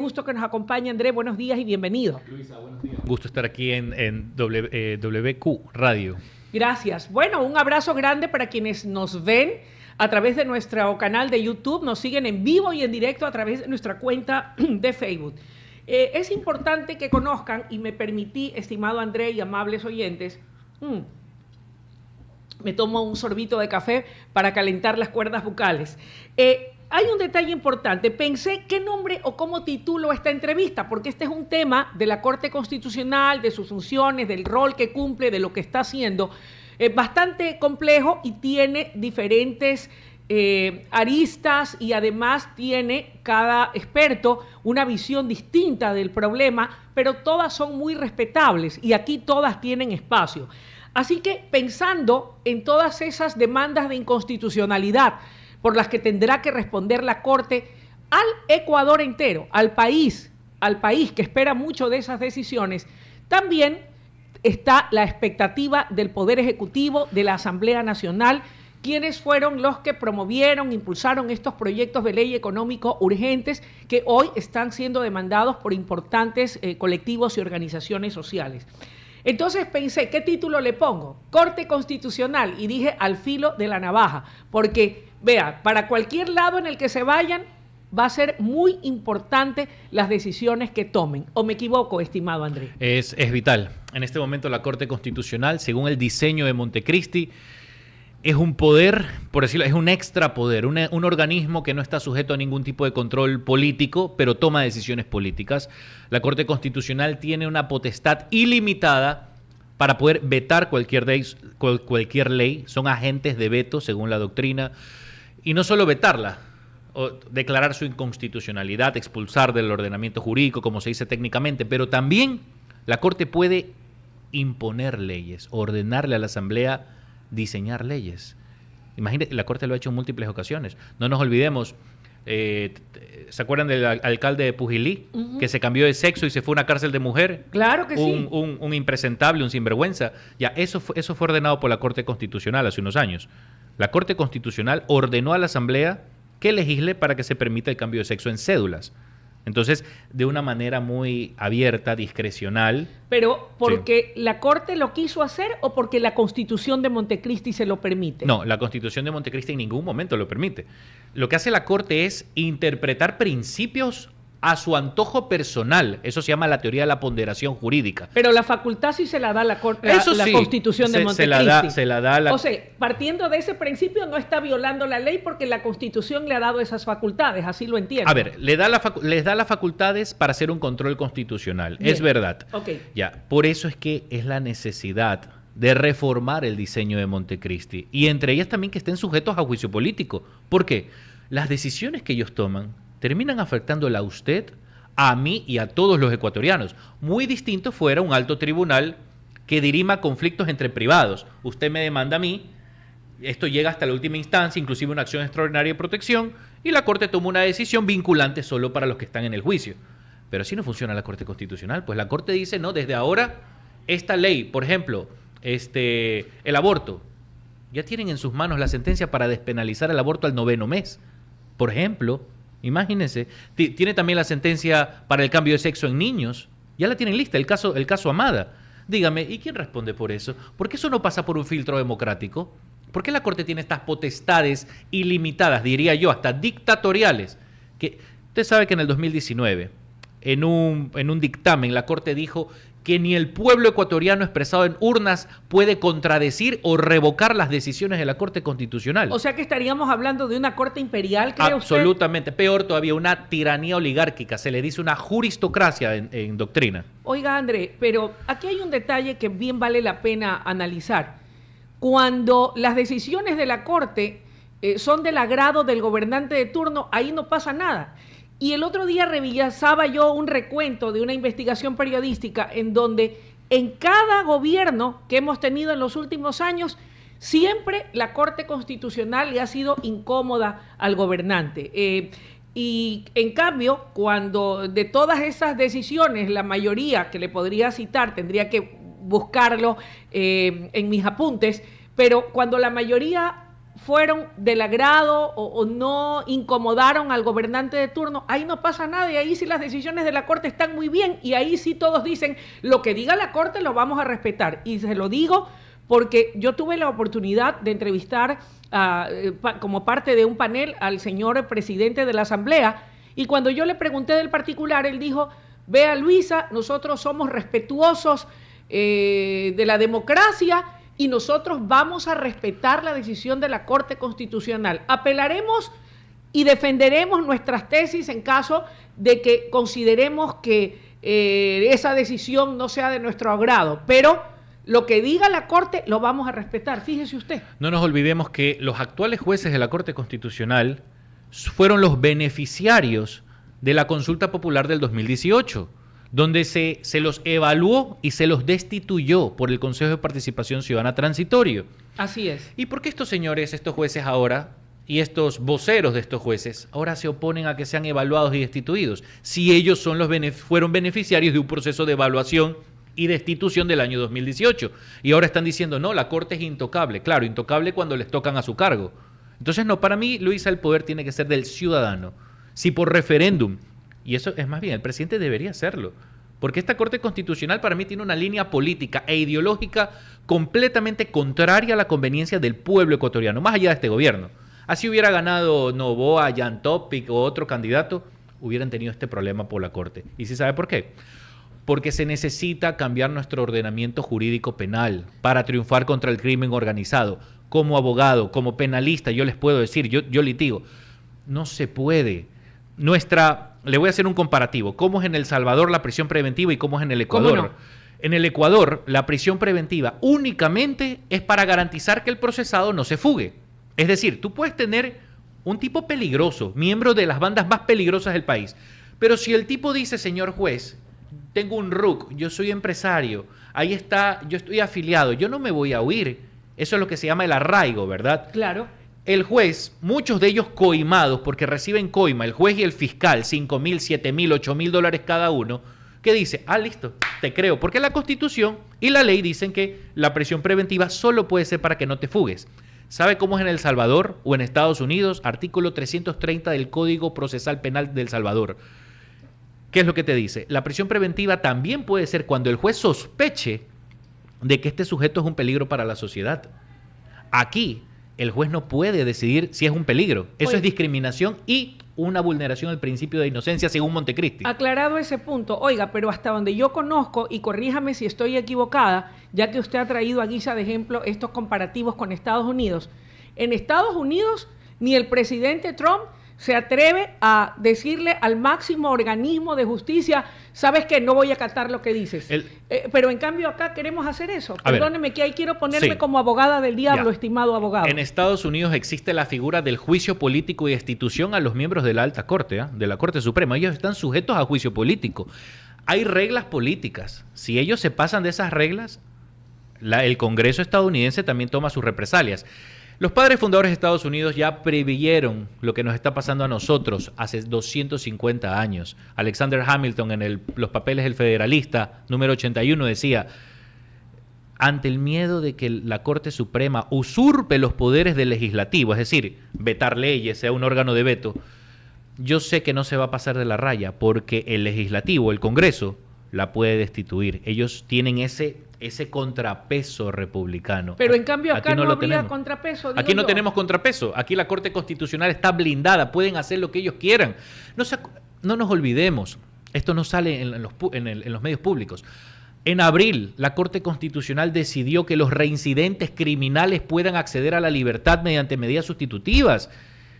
Gusto que nos acompañe, Andrés. Buenos días y bienvenido. Luisa, buenos días. Gusto estar aquí en WQ Radio. Gracias. Bueno, un abrazo grande para quienes nos ven a través de nuestro canal de YouTube, nos siguen en vivo y en directo a través de nuestra cuenta de Facebook. Es importante que conozcan, y me permití, estimado Andrés y amables oyentes, me tomo un sorbito de café para calentar las cuerdas bucales. Hay un detalle importante. Pensé qué nombre o cómo titulo esta entrevista, porque este es un tema de la Corte Constitucional, de sus funciones, del rol que cumple, de lo que está haciendo, bastante complejo y tiene diferentes aristas y además tiene cada experto una visión distinta del problema, pero todas son muy respetables y aquí todas tienen espacio. Así que pensando en todas esas demandas de inconstitucionalidad por las que tendrá que responder la Corte al Ecuador entero, al país que espera mucho de esas decisiones, también está la expectativa del Poder Ejecutivo, de la Asamblea Nacional, quienes fueron los que promovieron, impulsaron estos proyectos de ley económico urgentes que hoy están siendo demandados por importantes colectivos y organizaciones sociales. Entonces pensé, ¿qué título le pongo? Corte Constitucional, y dije al filo de la navaja, porque, vea, para cualquier lado en el que se vayan, va a ser muy importante las decisiones que tomen. ¿O me equivoco, estimado Andrés? Es vital. En este momento la Corte Constitucional, según el diseño de Montecristi, es un poder, por decirlo, es un extrapoder, un organismo que no está sujeto a ningún tipo de control político, pero toma decisiones políticas. La Corte Constitucional tiene una potestad ilimitada para poder vetar cualquier ley. Son agentes de veto, según la doctrina. Y no solo vetarla, o declarar su inconstitucionalidad, expulsar del ordenamiento jurídico, como se dice técnicamente, pero también la Corte puede imponer leyes, ordenarle a la Asamblea diseñar leyes. Imagínate, la Corte lo ha hecho en múltiples ocasiones. No nos olvidemos, ¿se acuerdan del alcalde de Pujilí? Que se cambió de sexo y se fue a una cárcel de mujer. Claro que sí. Un impresentable, un sinvergüenza. Ya, eso fue ordenado por la Corte Constitucional hace unos años. La Corte Constitucional ordenó a la Asamblea que legisle para que se permita el cambio de sexo en cédulas. Entonces, de una manera muy abierta, discrecional. ¿Pero porque la Corte lo quiso hacer o porque la Constitución de Montecristi se lo permite? No, la Constitución de Montecristi en ningún momento lo permite. Lo que hace la Corte es interpretar principios a su antojo personal. Eso se llama la teoría de la ponderación jurídica. Pero la facultad sí se la da la Constitución de Montecristi. Se la da. O sea, partiendo de ese principio, no está violando la ley porque la Constitución le ha dado esas facultades, así lo entiendo. A ver, les da las facultades para hacer un control constitucional. Bien. Es verdad. Okay. Ya, por eso es que es la necesidad de reformar el diseño de Montecristi. Y entre ellas también que estén sujetos a juicio político. ¿Por qué? Las decisiones que ellos toman terminan afectándola a usted, a mí y a todos los ecuatorianos. Muy distinto fuera un alto tribunal que dirima conflictos entre privados. Usted me demanda a mí, esto llega hasta la última instancia, inclusive una acción extraordinaria de protección, y la Corte toma una decisión vinculante solo para los que están en el juicio. Pero así no funciona la Corte Constitucional. Pues la Corte dice, no, desde ahora, esta ley, por ejemplo, el aborto, ya tienen en sus manos la sentencia para despenalizar el aborto al 9º mes. Por ejemplo, imagínense, tiene también la sentencia para el cambio de sexo en niños. Ya la tienen lista, el caso Amada. Dígame, ¿y quién responde por eso? ¿Por qué eso no pasa por un filtro democrático? ¿Por qué la Corte tiene estas potestades ilimitadas, diría yo, hasta dictatoriales? Que usted sabe que en el 2019, en un dictamen, la Corte dijo que ni el pueblo ecuatoriano expresado en urnas puede contradecir o revocar las decisiones de la Corte Constitucional. O sea que estaríamos hablando de una Corte imperial, ¿cree usted? Absolutamente. Peor todavía, una tiranía oligárquica. Se le dice una juristocracia en doctrina. Oiga, André, pero aquí hay un detalle que bien vale la pena analizar. Cuando las decisiones de la Corte son del agrado del gobernante de turno, ahí no pasa nada. Y el otro día revisaba yo un recuento de una investigación periodística en donde en cada gobierno que hemos tenido en los últimos años, siempre la Corte Constitucional le ha sido incómoda al gobernante. Y en cambio, cuando de todas esas decisiones, la mayoría que le podría citar, tendría que buscarlo en mis apuntes, pero cuando la mayoría fueron del agrado o no incomodaron al gobernante de turno, ahí no pasa nada y ahí sí las decisiones de la Corte están muy bien y ahí sí todos dicen lo que diga la Corte lo vamos a respetar. Y se lo digo porque yo tuve la oportunidad de entrevistar como parte de un panel al señor presidente de la Asamblea y cuando yo le pregunté del particular, él dijo, vea Luisa, nosotros somos respetuosos de la democracia y nosotros vamos a respetar la decisión de la Corte Constitucional. Apelaremos y defenderemos nuestras tesis en caso de que consideremos que esa decisión no sea de nuestro agrado, pero lo que diga la Corte lo vamos a respetar, fíjese usted. No nos olvidemos que los actuales jueces de la Corte Constitucional fueron los beneficiarios de la consulta popular del 2018, donde se los evaluó y se los destituyó por el Consejo de Participación Ciudadana Transitorio. Así es. ¿Y por qué estos señores, estos jueces ahora, y estos voceros de estos jueces, ahora se oponen a que sean evaluados y destituidos, si ellos son fueron beneficiarios de un proceso de evaluación y destitución del año 2018? Y ahora están diciendo, no, la Corte es intocable. Claro, intocable cuando les tocan a su cargo. Entonces, no, para mí, Luisa, el poder tiene que ser del ciudadano. Si por referéndum, y eso es más bien, el presidente debería hacerlo, porque esta Corte Constitucional para mí tiene una línea política e ideológica completamente contraria a la conveniencia del pueblo ecuatoriano, más allá de este gobierno. Así hubiera ganado Noboa, Jan Topic o otro candidato, hubieran tenido este problema por la Corte. ¿Y sí sabe por qué? Porque se necesita cambiar nuestro ordenamiento jurídico penal para triunfar contra el crimen organizado. Como abogado, como penalista, yo les puedo decir, yo litigo, no se puede. Le voy a hacer un comparativo. ¿Cómo es en El Salvador la prisión preventiva y cómo es en el Ecuador? ¿Cómo no? En el Ecuador, la prisión preventiva únicamente es para garantizar que el procesado no se fugue. Es decir, tú puedes tener un tipo peligroso, miembro de las bandas más peligrosas del país, pero si el tipo dice, señor juez, tengo un RUC, yo soy empresario, ahí está, yo estoy afiliado, yo no me voy a huir. Eso es lo que se llama el arraigo, ¿verdad? Claro. El juez, muchos de ellos coimados, porque reciben coima, el juez y el fiscal, 5,000, 7,000, 8,000 dólares cada uno, que dice, listo, te creo, porque la Constitución y la ley dicen que la prisión preventiva solo puede ser para que no te fugues. ¿Sabe cómo es en El Salvador o en Estados Unidos? Artículo 330 del Código Procesal Penal del Salvador. ¿Qué es lo que te dice? La prisión preventiva también puede ser cuando el juez sospeche de que este sujeto es un peligro para la sociedad. Aquí, el juez no puede decidir si es un peligro. Eso es discriminación y una vulneración del principio de inocencia según Montecristi. Aclarado ese punto, oiga, pero hasta donde yo conozco, y corríjame si estoy equivocada, ya que usted ha traído a guisa de ejemplo estos comparativos con Estados Unidos. En Estados Unidos, ni el presidente Trump se atreve a decirle al máximo organismo de justicia, sabes que no voy a acatar lo que dices. Pero en cambio acá queremos hacer eso. Perdóneme que ahí quiero ponerme como abogada del diablo, estimado abogado. En Estados Unidos existe la figura del juicio político y destitución a los miembros de la alta corte, de la Corte Suprema. Ellos están sujetos a juicio político. Hay reglas políticas. Si ellos se pasan de esas reglas, el Congreso estadounidense también toma sus represalias. Los padres fundadores de Estados Unidos ya preveyeron lo que nos está pasando a nosotros hace 250 años. Alexander Hamilton en los papeles del Federalista, número 81, decía, ante el miedo de que la Corte Suprema usurpe los poderes del legislativo, es decir, vetar leyes, sea un órgano de veto, yo sé que no se va a pasar de la raya porque el legislativo, el Congreso, la puede destituir. Ellos tienen ese contrapeso republicano. Pero en cambio acá no habría tenemos contrapeso. Aquí no tenemos contrapeso. Aquí la Corte Constitucional está blindada. Pueden hacer lo que ellos quieran. No nos olvidemos. Esto no sale en los medios públicos. En abril, la Corte Constitucional decidió que los reincidentes criminales puedan acceder a la libertad mediante medidas sustitutivas.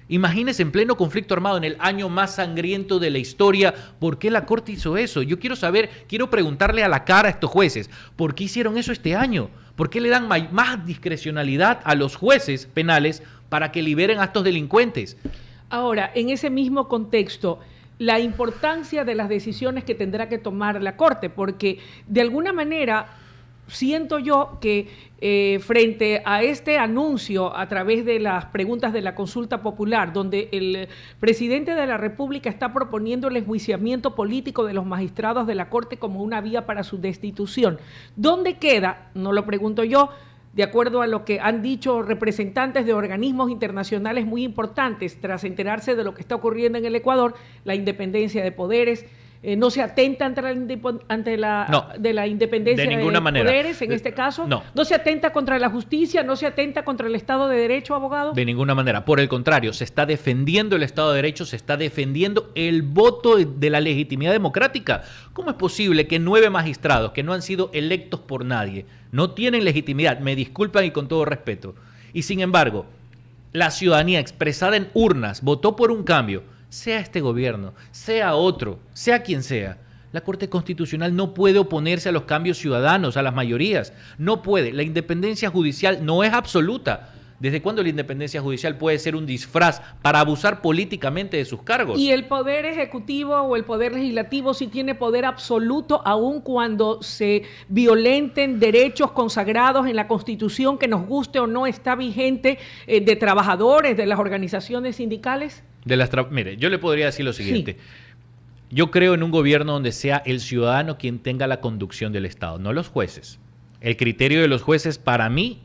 Imagínense en pleno conflicto armado, en el año más sangriento de la historia, ¿por qué la Corte hizo eso? Yo quiero preguntarle a la cara a estos jueces, ¿por qué hicieron eso este año? ¿Por qué le dan más discrecionalidad a los jueces penales para que liberen a estos delincuentes? Ahora, en ese mismo contexto, la importancia de las decisiones que tendrá que tomar la Corte, porque de alguna manera siento yo que frente a este anuncio a través de las preguntas de la consulta popular, donde el presidente de la República está proponiendo el enjuiciamiento político de los magistrados de la Corte como una vía para su destitución, ¿dónde queda, no lo pregunto yo, de acuerdo a lo que han dicho representantes de organismos internacionales muy importantes, tras enterarse de lo que está ocurriendo en el Ecuador, la independencia de poderes, no se atenta ante la independencia de ninguna manera. Poderes, en este caso. No Se atenta contra la justicia, no se atenta contra el Estado de Derecho, abogado. De ninguna manera. Por el contrario, se está defendiendo el Estado de Derecho, se está defendiendo el voto de la legitimidad democrática. ¿Cómo es posible que 9 magistrados que no han sido electos por nadie, no tienen legitimidad? Me disculpan y con todo respeto. Y sin embargo, la ciudadanía expresada en urnas votó por un cambio, sea este gobierno, sea otro, sea quien sea. La Corte Constitucional no puede oponerse a los cambios ciudadanos, a las mayorías. No puede. La independencia judicial no es absoluta. ¿Desde cuándo la independencia judicial puede ser un disfraz para abusar políticamente de sus cargos? Y el Poder Ejecutivo o el Poder Legislativo sí tiene poder absoluto, aun cuando se violenten derechos consagrados en la Constitución, que nos guste o no está vigente, de trabajadores, de las organizaciones sindicales. Mire, yo le podría decir lo siguiente. Sí. Yo creo en un gobierno donde sea el ciudadano quien tenga la conducción del Estado, no los jueces. El criterio de los jueces, para mí,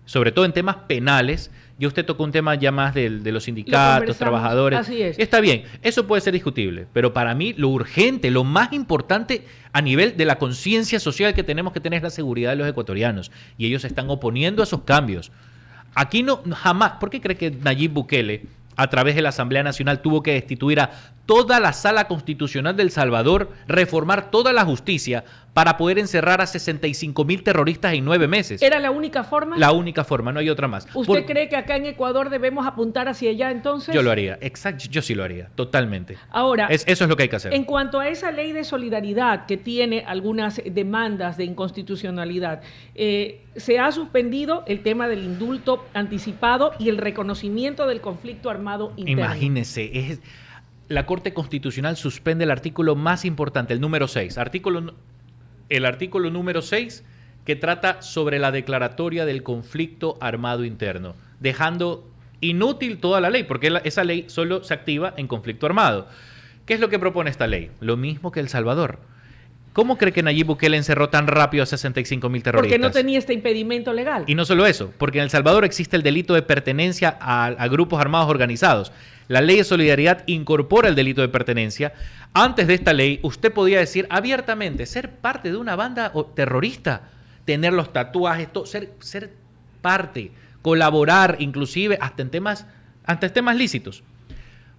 sobre todo en temas penales, ya usted tocó un tema ya más de los sindicatos, trabajadores. Así es. Está bien, eso puede ser discutible, pero para mí lo urgente, lo más importante a nivel de la conciencia social que tenemos que tener es la seguridad de los ecuatorianos. Y ellos se están oponiendo a esos cambios. Aquí no, jamás. ¿Por qué cree que Nayib Bukele, a través de la Asamblea Nacional, tuvo que destituir a toda la Sala Constitucional de El Salvador, reformar toda la justicia para poder encerrar a 65,000 terroristas en 9 meses? ¿Era la única forma? La única forma, no hay otra más. ¿Usted cree que acá en Ecuador debemos apuntar hacia allá entonces? Yo lo haría, exacto, yo sí lo haría, totalmente. Ahora, eso es lo que hay que hacer. En cuanto a esa ley de solidaridad que tiene algunas demandas de inconstitucionalidad, se ha suspendido el tema del indulto anticipado y el reconocimiento del conflicto armado interno. Imagínese, la Corte Constitucional suspende el artículo más importante, el número 6. El artículo número 6 que trata sobre la declaratoria del conflicto armado interno, dejando inútil toda la ley, porque esa ley solo se activa en conflicto armado. ¿Qué es lo que propone esta ley? Lo mismo que El Salvador. ¿Cómo cree que Nayib Bukele encerró tan rápido a 65,000 terroristas? Porque no tenía este impedimento legal. Y no solo eso, porque en El Salvador existe el delito de pertenencia a grupos armados organizados. La ley de solidaridad incorpora el delito de pertenencia. Antes de esta ley, usted podía decir abiertamente, ser parte de una banda terrorista, tener los tatuajes, ser parte, colaborar, inclusive hasta en temas lícitos.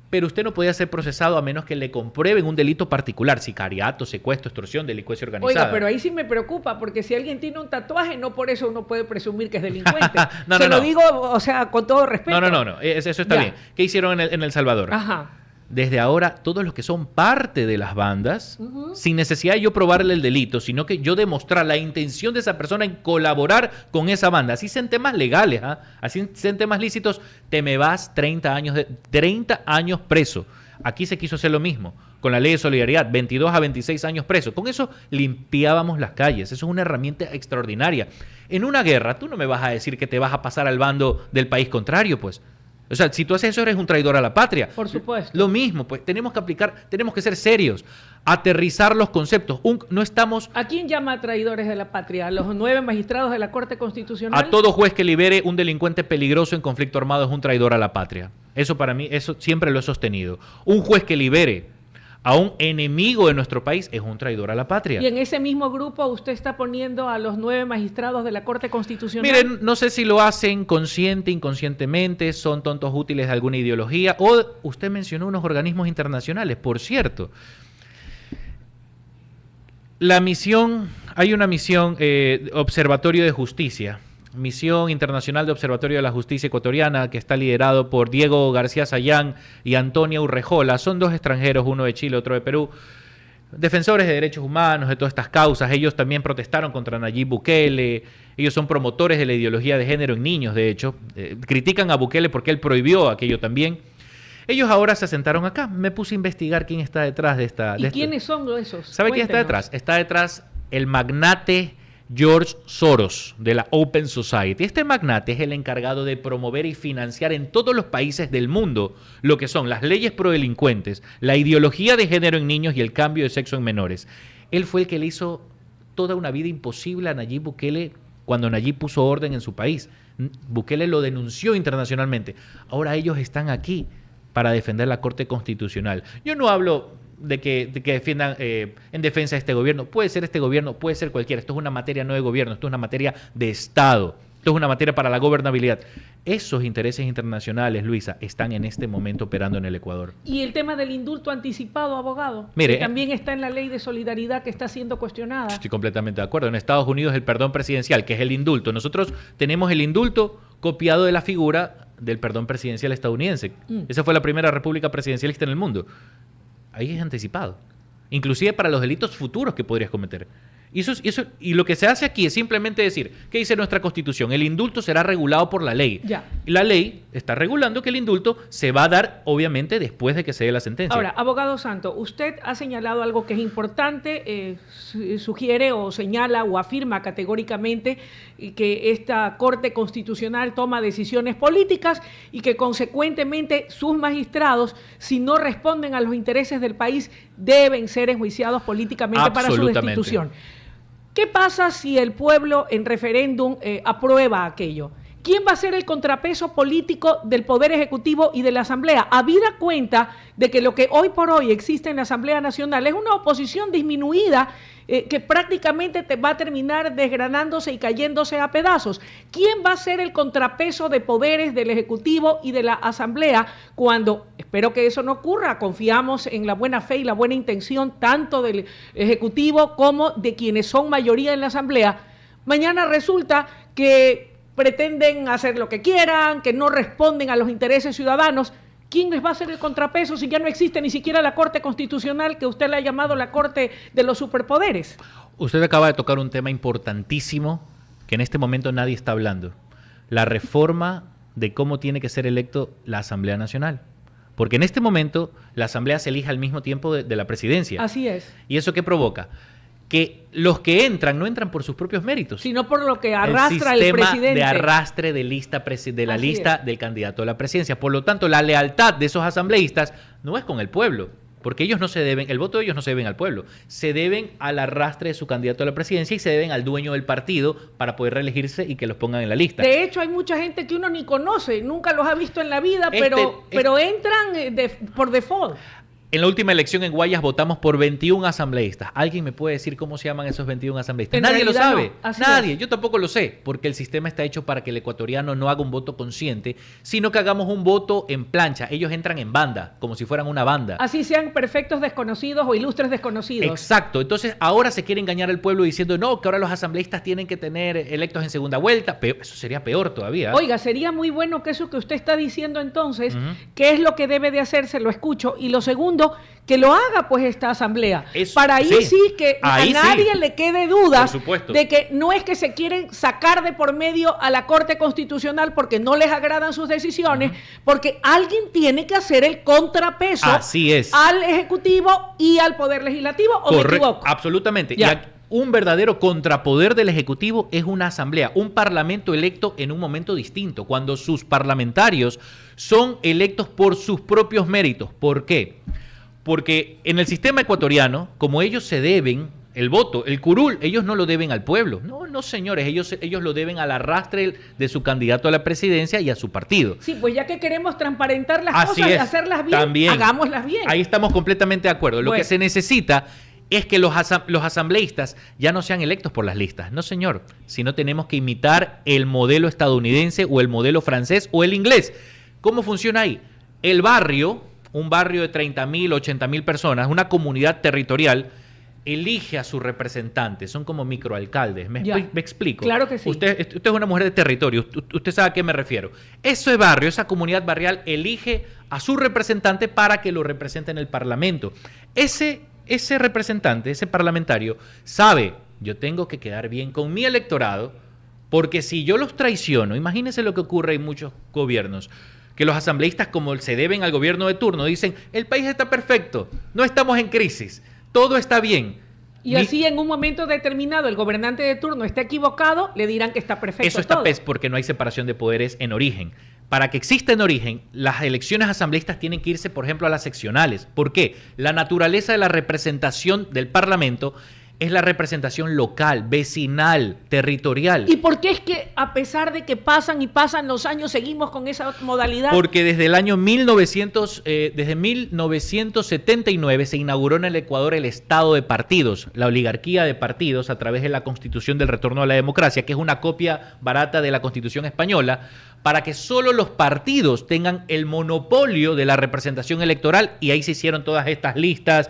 Pero usted no podía ser procesado a menos que le comprueben un delito particular, sicariato, secuestro, extorsión, delincuencia organizada. Oiga, pero ahí sí me preocupa, porque si alguien tiene un tatuaje, no por eso uno puede presumir que es delincuente. Lo digo, o sea, con todo respeto. No, eso está bien. ¿Qué hicieron en El Salvador? Ajá. Desde ahora, todos los que son parte de las bandas, sin necesidad de yo probarle el delito, sino que yo demostrar la intención de esa persona en colaborar con esa banda, así sean temas legales, así sean temas lícitos, te me vas 30 años preso. Aquí se quiso hacer lo mismo, con la ley de solidaridad, 22 a 26 años preso. Con eso limpiábamos las calles, eso es una herramienta extraordinaria. En una guerra, tú no me vas a decir que te vas a pasar al bando del país contrario, pues. O sea, si tú haces eso, eres un traidor a la patria. Por supuesto. Lo mismo, pues tenemos que ser serios, aterrizar los conceptos. No estamos... ¿A quién llama traidores de la patria? ¿A los 9 magistrados de la Corte Constitucional? A todo juez que libere un delincuente peligroso en conflicto armado es un traidor a la patria. Eso para mí, eso siempre lo he sostenido. Un juez que libere a un enemigo de nuestro país es un traidor a la patria. Y en ese mismo grupo usted está poniendo a los 9 magistrados de la Corte Constitucional. Miren, no sé si lo hacen consciente, inconscientemente, son tontos útiles de alguna ideología, o usted mencionó unos organismos internacionales, por cierto. Hay una misión, Observatorio de Justicia, Misión Internacional de Observatorio de la Justicia Ecuatoriana, que está liderado por Diego García Sayán y Antonia Urrejola. Son 2 extranjeros, uno de Chile, otro de Perú, defensores de derechos humanos, de todas estas causas. Ellos también protestaron contra Nayib Bukele, ellos son promotores de la ideología de género en niños, de hecho. Critican a Bukele porque él prohibió aquello también. Ellos ahora se asentaron acá. Me puse a investigar quién está detrás de esta... ¿Y quiénes son esos? ¿Sabe quién está detrás? Está detrás el magnate George Soros, de la Open Society. Este magnate es el encargado de promover y financiar en todos los países del mundo lo que son las leyes prodelincuentes, la ideología de género en niños y el cambio de sexo en menores. Él fue el que le hizo toda una vida imposible a Nayib Bukele cuando Nayib puso orden en su país. Bukele lo denunció internacionalmente. Ahora ellos están aquí para defender la Corte Constitucional. Yo no hablo de que defiendan en defensa de este gobierno. Puede ser este gobierno, puede ser cualquiera. Esto es una materia no de gobierno, esto es una materia de Estado. Esto es una materia para la gobernabilidad. Esos intereses internacionales, Luisa, están en este momento operando en el Ecuador. Y el tema del indulto anticipado, abogado, mire, que también está en la ley de solidaridad que está siendo cuestionada. Estoy completamente de acuerdo. En Estados Unidos el perdón presidencial, que es el indulto. Nosotros tenemos el indulto copiado de la figura del perdón presidencial estadounidense. Esa fue la primera república presidencialista en el mundo. Ahí es anticipado. Inclusive para los delitos futuros que podrías cometer. Y lo que se hace aquí es simplemente decir, ¿qué dice nuestra Constitución? El indulto será regulado por la ley. Ya. La ley está regulando que el indulto se va a dar, obviamente, después de que se dé la sentencia. Ahora, abogado Santo, usted ha señalado algo que es importante, sugiere o señala o afirma categóricamente que esta Corte Constitucional toma decisiones políticas y que consecuentemente sus magistrados, si no responden a los intereses del país, deben ser enjuiciados políticamente para su destitución. ¿Qué pasa si el pueblo en referéndum aprueba aquello? ¿Quién va a ser el contrapeso político del Poder Ejecutivo y de la Asamblea? Habida cuenta de que lo que hoy por hoy existe en la Asamblea Nacional es una oposición disminuida que prácticamente va a terminar desgranándose y cayéndose a pedazos. ¿Quién va a ser el contrapeso de poderes del Ejecutivo y de la Asamblea cuando, espero que eso no ocurra, confiamos en la buena fe y la buena intención tanto del Ejecutivo como de quienes son mayoría en la Asamblea? Mañana resulta que pretenden hacer lo que quieran, que no responden a los intereses ciudadanos. ¿Quién les va a hacer el contrapeso si ya no existe ni siquiera la Corte Constitucional, que usted le ha llamado la Corte de los Superpoderes? Usted acaba de tocar un tema importantísimo que en este momento nadie está hablando. La reforma de cómo tiene que ser electo la Asamblea Nacional. Porque en este momento la Asamblea se elige al mismo tiempo de la presidencia. Así es. ¿Y eso qué provoca? Que los que entran no entran por sus propios méritos, sino por lo que arrastra el presidente. El sistema de arrastre de la lista del candidato a la presidencia. Por lo tanto, la lealtad de esos asambleístas no es con el pueblo, porque ellos no se deben, el voto de ellos no se deben al pueblo, se deben al arrastre de su candidato a la presidencia y se deben al dueño del partido para poder reelegirse y que los pongan en la lista. De hecho, hay mucha gente que uno ni conoce, nunca los ha visto en la vida, pero entran por default. En la última elección en Guayas votamos por 21 asambleístas. ¿Alguien me puede decir cómo se llaman esos 21 asambleístas? Nadie lo sabe. No. Nadie. Yo tampoco lo sé, porque el sistema está hecho para que el ecuatoriano no haga un voto consciente, sino que hagamos un voto en plancha. Ellos entran en banda, como si fueran una banda. Así sean perfectos desconocidos o ilustres desconocidos. Exacto. Entonces, ahora se quiere engañar al pueblo diciendo, no, que ahora los asambleístas tienen que tener electos en segunda vuelta. Pero eso sería peor todavía. Oiga, sería muy bueno que eso que usted está diciendo entonces, ¿qué es lo que debe de hacerse? Lo escucho. Y lo segundo, que lo haga pues esta asamblea. Para ahí sí que ahí a nadie le quede duda de que no es que se quieren sacar de por medio a la Corte Constitucional porque no les agradan sus decisiones, porque alguien tiene que hacer el contrapeso al Ejecutivo y al Poder Legislativo, ¿o me equivoco? Absolutamente. Ya. Un verdadero contrapoder del Ejecutivo es una asamblea, un parlamento electo en un momento distinto, cuando sus parlamentarios son electos por sus propios méritos. ¿Por qué? Porque en el sistema ecuatoriano, como ellos se deben el voto, el curul, ellos no lo deben al pueblo. No, señores, ellos lo deben al arrastre de su candidato a la presidencia y a su partido. Sí, pues ya que queremos transparentar las cosas y hacerlas bien, también, hagámoslas bien. Ahí estamos completamente de acuerdo. Lo que se necesita es que los asambleístas ya no sean electos por las listas. No, señor, sino tenemos que imitar el modelo estadounidense o el modelo francés o el inglés. ¿Cómo funciona ahí? El barrio, un barrio de 30,000, 80,000 personas, una comunidad territorial, elige a sus representantes, son como microalcaldes. ¿Me explico? Claro que sí. Usted es una mujer de territorio, usted sabe a qué me refiero. Ese barrio, esa comunidad barrial, elige a su representante para que lo represente en el Parlamento. Ese representante, ese parlamentario, sabe, yo tengo que quedar bien con mi electorado, porque si yo los traiciono, imagínense lo que ocurre en muchos gobiernos, que los asambleístas, como se deben al gobierno de turno, dicen, el país está perfecto, no estamos en crisis, todo está bien. Y así en un momento determinado el gobernante de turno está equivocado, le dirán que está perfecto. Eso está porque no hay separación de poderes en origen. Para que exista en origen, las elecciones asambleístas tienen que irse, por ejemplo, a las seccionales. ¿Por qué? La naturaleza de la representación del Parlamento es la representación local, vecinal, territorial. ¿Y por qué es que a pesar de que pasan y pasan los años seguimos con esa modalidad? Porque desde el año 1979 se inauguró en el Ecuador el Estado de partidos, la oligarquía de partidos a través de la Constitución del Retorno a la Democracia, que es una copia barata de la Constitución española, para que solo los partidos tengan el monopolio de la representación electoral, y ahí se hicieron todas estas listas,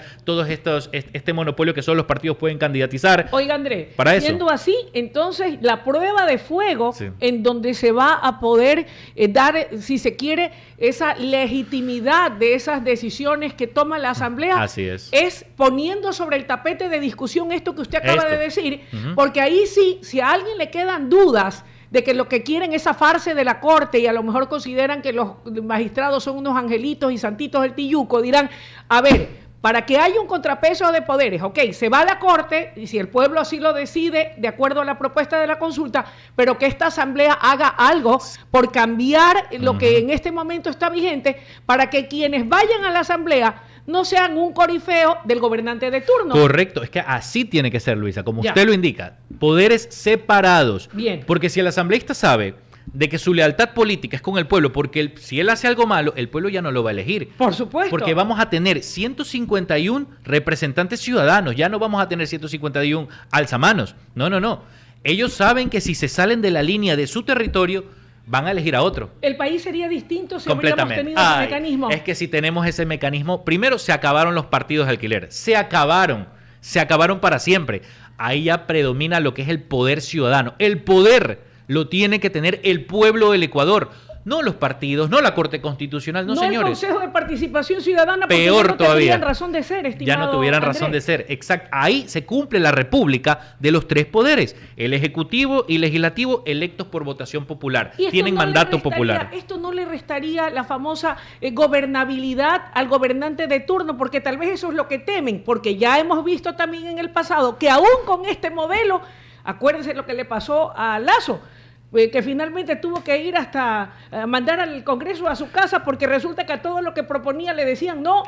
este monopolio que solo los partidos pueden candidatizar. Oiga, Andrés, para eso. siendo así, entonces la prueba de fuego Sí. en donde se va a poder dar, si se quiere, esa legitimidad de esas decisiones que toma la Asamblea, Así es poniendo sobre el tapete de discusión esto que usted acaba de decir, Ujú. porque ahí sí, si a alguien le quedan dudas de que lo que quieren es zafarse de la corte y a lo mejor consideran que los magistrados son unos angelitos y santitos del tiyuco, dirán, a ver, para que haya un contrapeso de poderes, ok, se va a la corte y si el pueblo así lo decide de acuerdo a la propuesta de la consulta, pero que esta asamblea haga algo por cambiar lo que en este momento está vigente para que quienes vayan a la asamblea no sean un corifeo del gobernante de turno. Correcto, es que así tiene que ser, Luisa, como Ya. usted lo indica, poderes separados. Bien. Porque si el asambleísta sabe de que su lealtad política es con el pueblo, porque si él hace algo malo, el pueblo ya no lo va a elegir. Por supuesto. Porque vamos a tener 151 representantes ciudadanos, ya no vamos a tener 151 alzamanos. No, no, no. Ellos saben que si se salen de la línea de su territorio, van a elegir a otro. El país sería distinto si hubiéramos tenido ese mecanismo. Es que si tenemos ese mecanismo, primero se acabaron los partidos de alquiler, se acabaron para siempre. Ahí ya predomina lo que es el poder ciudadano. El poder lo tiene que tener el pueblo del Ecuador, no los partidos, no la Corte Constitucional, no señores. El Consejo de Participación Ciudadana, porque Peor ya no todavía. tendrían razón de ser, estimado Ya no tuvieran Andrés. razón de ser. Exacto. Ahí se cumple la república de los tres poderes, el ejecutivo y legislativo electos por votación popular. Y esto Tienen no le mandato restaría- popular. Esto no le restaría la famosa gobernabilidad al gobernante de turno, porque tal vez eso es lo que temen, porque ya hemos visto también en el pasado que aún con este modelo, acuérdense lo que le pasó a Lazo, que finalmente tuvo que ir hasta mandar al Congreso a su casa porque resulta que a todo lo que proponía le decían no.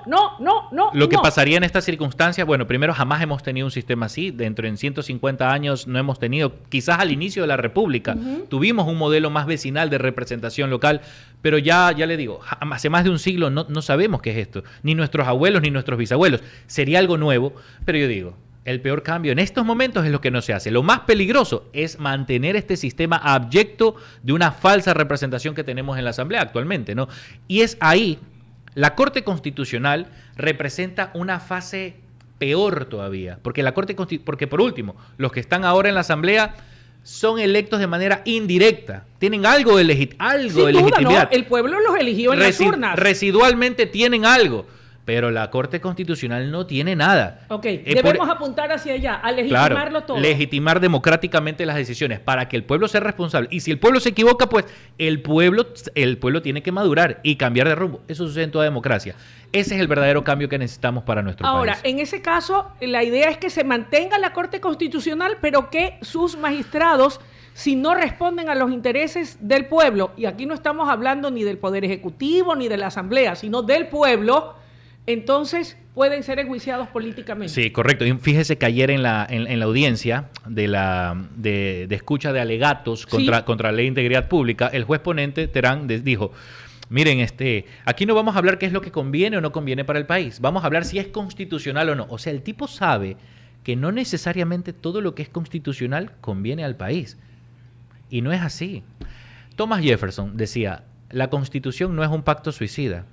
Lo que no. pasaría en estas circunstancias, bueno, primero jamás hemos tenido un sistema así, dentro de 150 años no hemos tenido, quizás al inicio de la República, tuvimos un modelo más vecinal de representación local, pero ya le digo, hace más de un siglo no sabemos qué es esto, ni nuestros abuelos ni nuestros bisabuelos, sería algo nuevo, pero yo digo, el peor cambio en estos momentos es lo que no se hace. Lo más peligroso es mantener este sistema abyecto de una falsa representación que tenemos en la Asamblea actualmente, ¿no? Y es ahí, la Corte Constitucional representa una fase peor todavía, porque porque por último, los que están ahora en la Asamblea son electos de manera indirecta, tienen algo de, Sin duda, legitimidad. ¿no? El pueblo los eligió en las urnas. Residualmente tienen algo, pero la Corte Constitucional no tiene nada. Ok, debemos apuntar hacia allá, a legitimarlo Claro, todo. legitimar democráticamente las decisiones para que el pueblo sea responsable. Y si el pueblo se equivoca, pues el pueblo tiene que madurar y cambiar de rumbo. Eso sucede en toda democracia. Ese es el verdadero cambio que necesitamos para nuestro Ahora, país. en ese caso, la idea es que se mantenga la Corte Constitucional, pero que sus magistrados, si no responden a los intereses del pueblo, y aquí no estamos hablando ni del Poder Ejecutivo ni de la Asamblea, sino del pueblo, entonces pueden ser enjuiciados políticamente. Sí, correcto. Y fíjese que ayer en la audiencia de escucha de alegatos contra la ley de integridad pública, el juez ponente, Terán, dijo: miren, aquí no vamos a hablar qué es lo que conviene o no conviene para el país. Vamos a hablar si es constitucional o no. O sea, el tipo sabe que no necesariamente todo lo que es constitucional conviene al país. Y no es así. Thomas Jefferson decía, la Constitución no es un pacto suicida.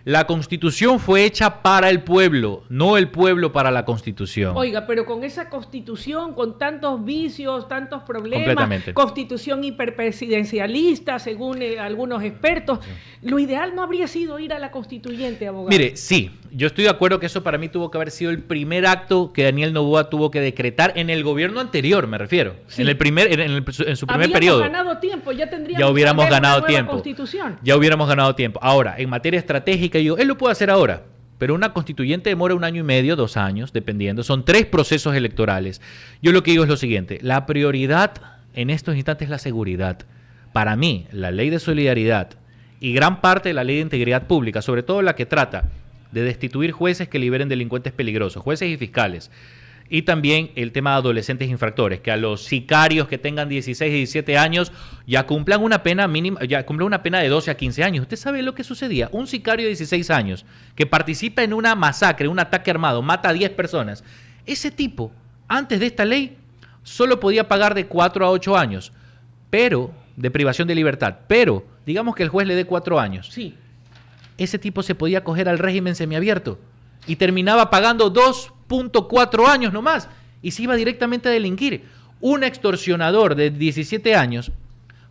La Constitución fue hecha para el pueblo, no el pueblo para la Constitución. Oiga, pero con esa Constitución, con tantos vicios, tantos problemas, Completamente. Constitución hiperpresidencialista, según algunos expertos, lo ideal no habría sido ir a la Constituyente, abogado. Mire, sí, yo estoy de acuerdo que eso para mí tuvo que haber sido el primer acto que Daniel Noboa tuvo que decretar en el gobierno anterior, me refiero, Sí. en su primer Habíamos periodo. ganado tiempo, ya tendríamos Ya hubiéramos que haber una ganado nueva tiempo. Constitución. Ya hubiéramos ganado tiempo. Ahora, en materia estratégica, yo, él lo puede hacer ahora, pero una constituyente demora 1 año y medio, 2 años, dependiendo. Son 3 procesos electorales. Yo lo que digo es lo siguiente, la prioridad en estos instantes es la seguridad. Para mí, la ley de solidaridad y gran parte de la ley de integridad pública, sobre todo la que trata de destituir jueces que liberen delincuentes peligrosos, jueces y fiscales, Y también el tema de adolescentes infractores, que a los sicarios que tengan 16 y 17 años ya cumplan una pena mínima, ya cumplan una pena de 12 a 15 años. ¿Usted sabe lo que sucedía? Un sicario de 16 años que participa en una masacre, un ataque armado, mata a 10 personas. Ese tipo, antes de esta ley, solo podía pagar de 4 a 8 años, pero de privación de libertad. Pero, digamos que el juez le dé 4 años. Sí. Ese tipo se podía acoger al régimen semiabierto y terminaba pagando 2.4 años nomás y se iba directamente a delinquir. Un extorsionador de 17 años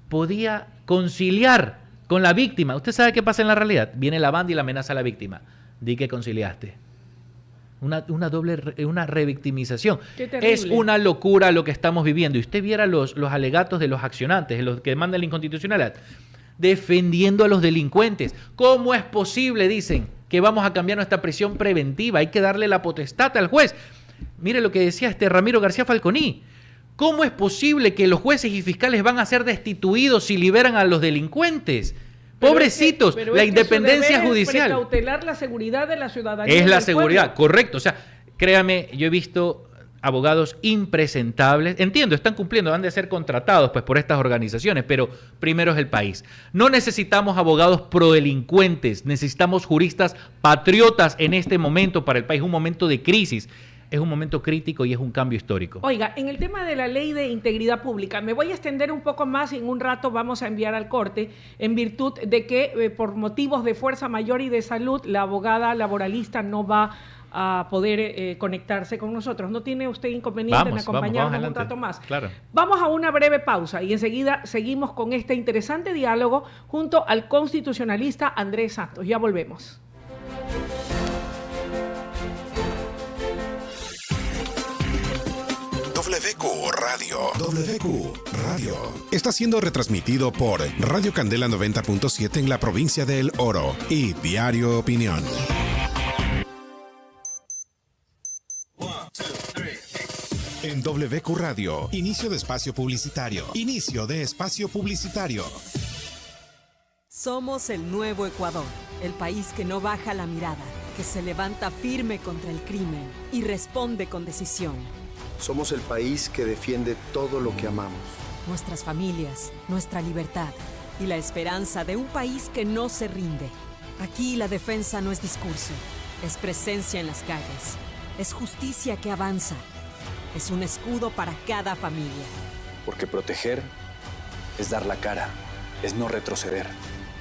podía conciliar con la víctima. ¿Usted sabe qué pasa en la realidad? Viene la banda y la amenaza a la víctima. Di que conciliaste. Una revictimización. Es una locura lo que estamos viviendo. Y usted viera los alegatos de los accionantes, los que demandan la inconstitucionalidad, defendiendo a los delincuentes. ¿Cómo es posible, dicen, que vamos a cambiar nuestra prisión preventiva? Hay que darle la potestad al juez. Mire lo que decía Ramiro García Falconi. ¿Cómo es posible que los jueces y fiscales van a ser destituidos si liberan a los delincuentes? Pobrecitos, la independencia judicial. Es precautelar la seguridad de la ciudadanía. Es la seguridad, correcto. O sea, créame, yo he visto abogados impresentables. Entiendo, están cumpliendo, han de ser contratados pues por estas organizaciones, pero primero es el país. No necesitamos abogados prodelincuentes, necesitamos juristas patriotas en este momento para el país, un momento de crisis. Es un momento crítico y es un cambio histórico. Oiga, en el tema de la ley de integridad pública, me voy a extender un poco más y en un rato vamos a enviar al corte, en virtud de que por motivos de fuerza mayor y de salud, la abogada laboralista no va a poder conectarse con nosotros. ¿No tiene usted inconveniente en acompañarnos un rato más? Claro. Vamos a una breve pausa y enseguida seguimos con este interesante diálogo junto al constitucionalista Andrés Santos. Ya volvemos. WQ Radio. WQ Radio. Está siendo retransmitido por Radio Candela 90.7 en la provincia de El Oro y Diario Opinión. En WQ Radio, inicio de espacio publicitario. Inicio de espacio publicitario. Somos el nuevo Ecuador, el país que no baja la mirada, que se levanta firme contra el crimen y responde con decisión. Somos el país que defiende todo lo que amamos. Nuestras familias, nuestra libertad y la esperanza de un país que no se rinde. Aquí la defensa no es discurso, es presencia en las calles, es justicia que avanza, es un escudo para cada familia. Porque proteger es dar la cara, es no retroceder.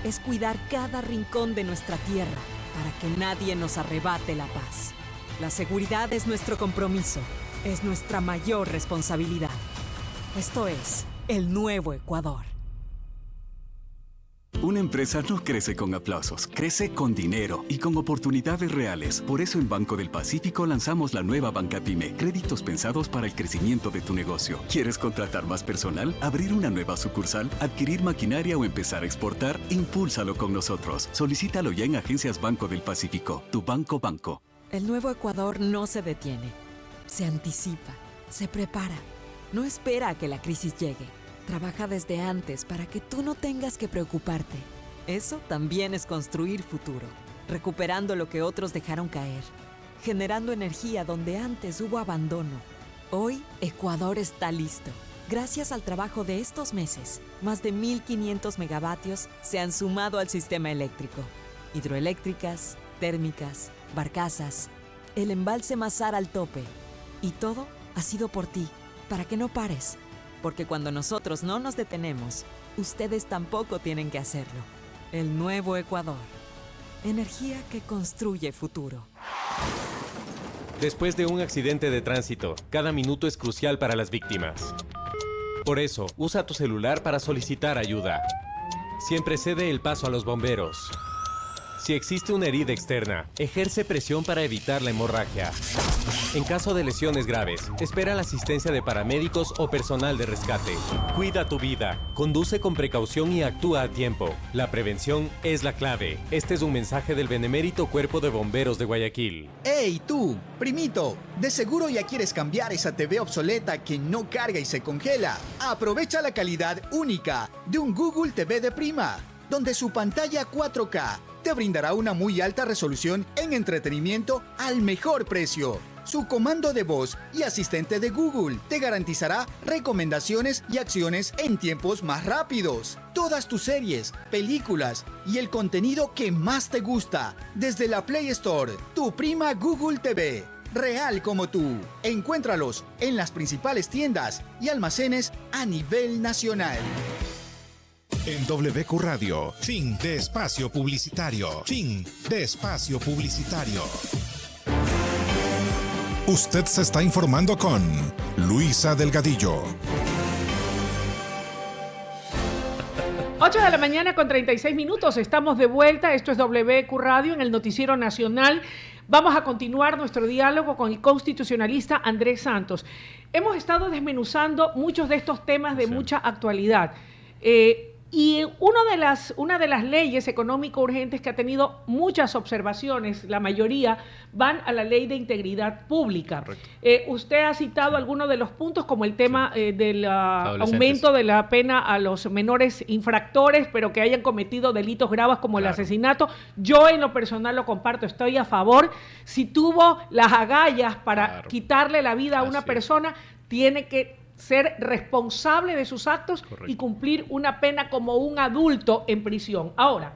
Es cuidar cada rincón de nuestra tierra para que nadie nos arrebate la paz. La seguridad es nuestro compromiso. Es nuestra mayor responsabilidad. Esto es el nuevo Ecuador. Una empresa no crece con aplausos, crece con dinero y con oportunidades reales. Por eso en Banco del Pacífico lanzamos la nueva Banca Pyme, créditos pensados para el crecimiento de tu negocio. ¿Quieres contratar más personal, abrir una nueva sucursal, adquirir maquinaria o empezar a exportar? Impúlsalo con nosotros. Solicítalo ya en Agencias Banco del Pacífico, tu banco. El nuevo Ecuador no se detiene. Se anticipa, se prepara, no espera a que la crisis llegue. Trabaja desde antes para que tú no tengas que preocuparte. Eso también es construir futuro, recuperando lo que otros dejaron caer, generando energía donde antes hubo abandono. Hoy, Ecuador está listo. Gracias al trabajo de estos meses, más de 1.500 megavatios se han sumado al sistema eléctrico. Hidroeléctricas, térmicas, barcazas, el embalse Mazar al tope. Y todo ha sido por ti, para que no pares. Porque cuando nosotros no nos detenemos, ustedes tampoco tienen que hacerlo. El nuevo Ecuador. Energía que construye futuro. Después de un accidente de tránsito, cada minuto es crucial para las víctimas. Por eso, usa tu celular para solicitar ayuda. Siempre cede el paso a los bomberos. Si existe una herida externa, ejerce presión para evitar la hemorragia. En caso de lesiones graves, espera la asistencia de paramédicos o personal de rescate. Cuida tu vida, conduce con precaución y actúa a tiempo. La prevención es la clave. Este es un mensaje del Benemérito Cuerpo de Bomberos de Guayaquil. ¡Hey, tú, primito! De seguro ya quieres cambiar esa TV obsoleta que no carga y se congela. Aprovecha la calidad única de un Google TV de Prima, donde su pantalla 4K te brindará una muy alta resolución en entretenimiento al mejor precio. Su comando de voz y asistente de Google te garantizará recomendaciones y acciones en tiempos más rápidos. Todas tus series, películas y el contenido que más te gusta desde la Play Store. Tu prima Google TV. Real como tú. Encuéntralos en las principales tiendas y almacenes a nivel nacional. En WQ Radio, fin de espacio publicitario. Fin de espacio publicitario. Usted se está informando con Luisa Delgadillo. 8 de la mañana con 36 minutos. Estamos de vuelta. Esto es WQ Radio en el Noticiero Nacional. Vamos a continuar nuestro diálogo con el constitucionalista Andrés Santos. Hemos estado desmenuzando muchos de estos temas de mucha actualidad. Y una de las leyes económico urgentes que ha tenido muchas observaciones, la mayoría, van a la Ley de Integridad Pública. Usted ha citado algunos de los puntos, como el tema del aumento de la pena a los menores infractores, pero que hayan cometido delitos graves como el asesinato. Yo en lo personal lo comparto, estoy a favor. Si tuvo las agallas para quitarle la vida a una persona, tiene que ser responsable de sus actos y cumplir una pena como un adulto en prisión. Ahora,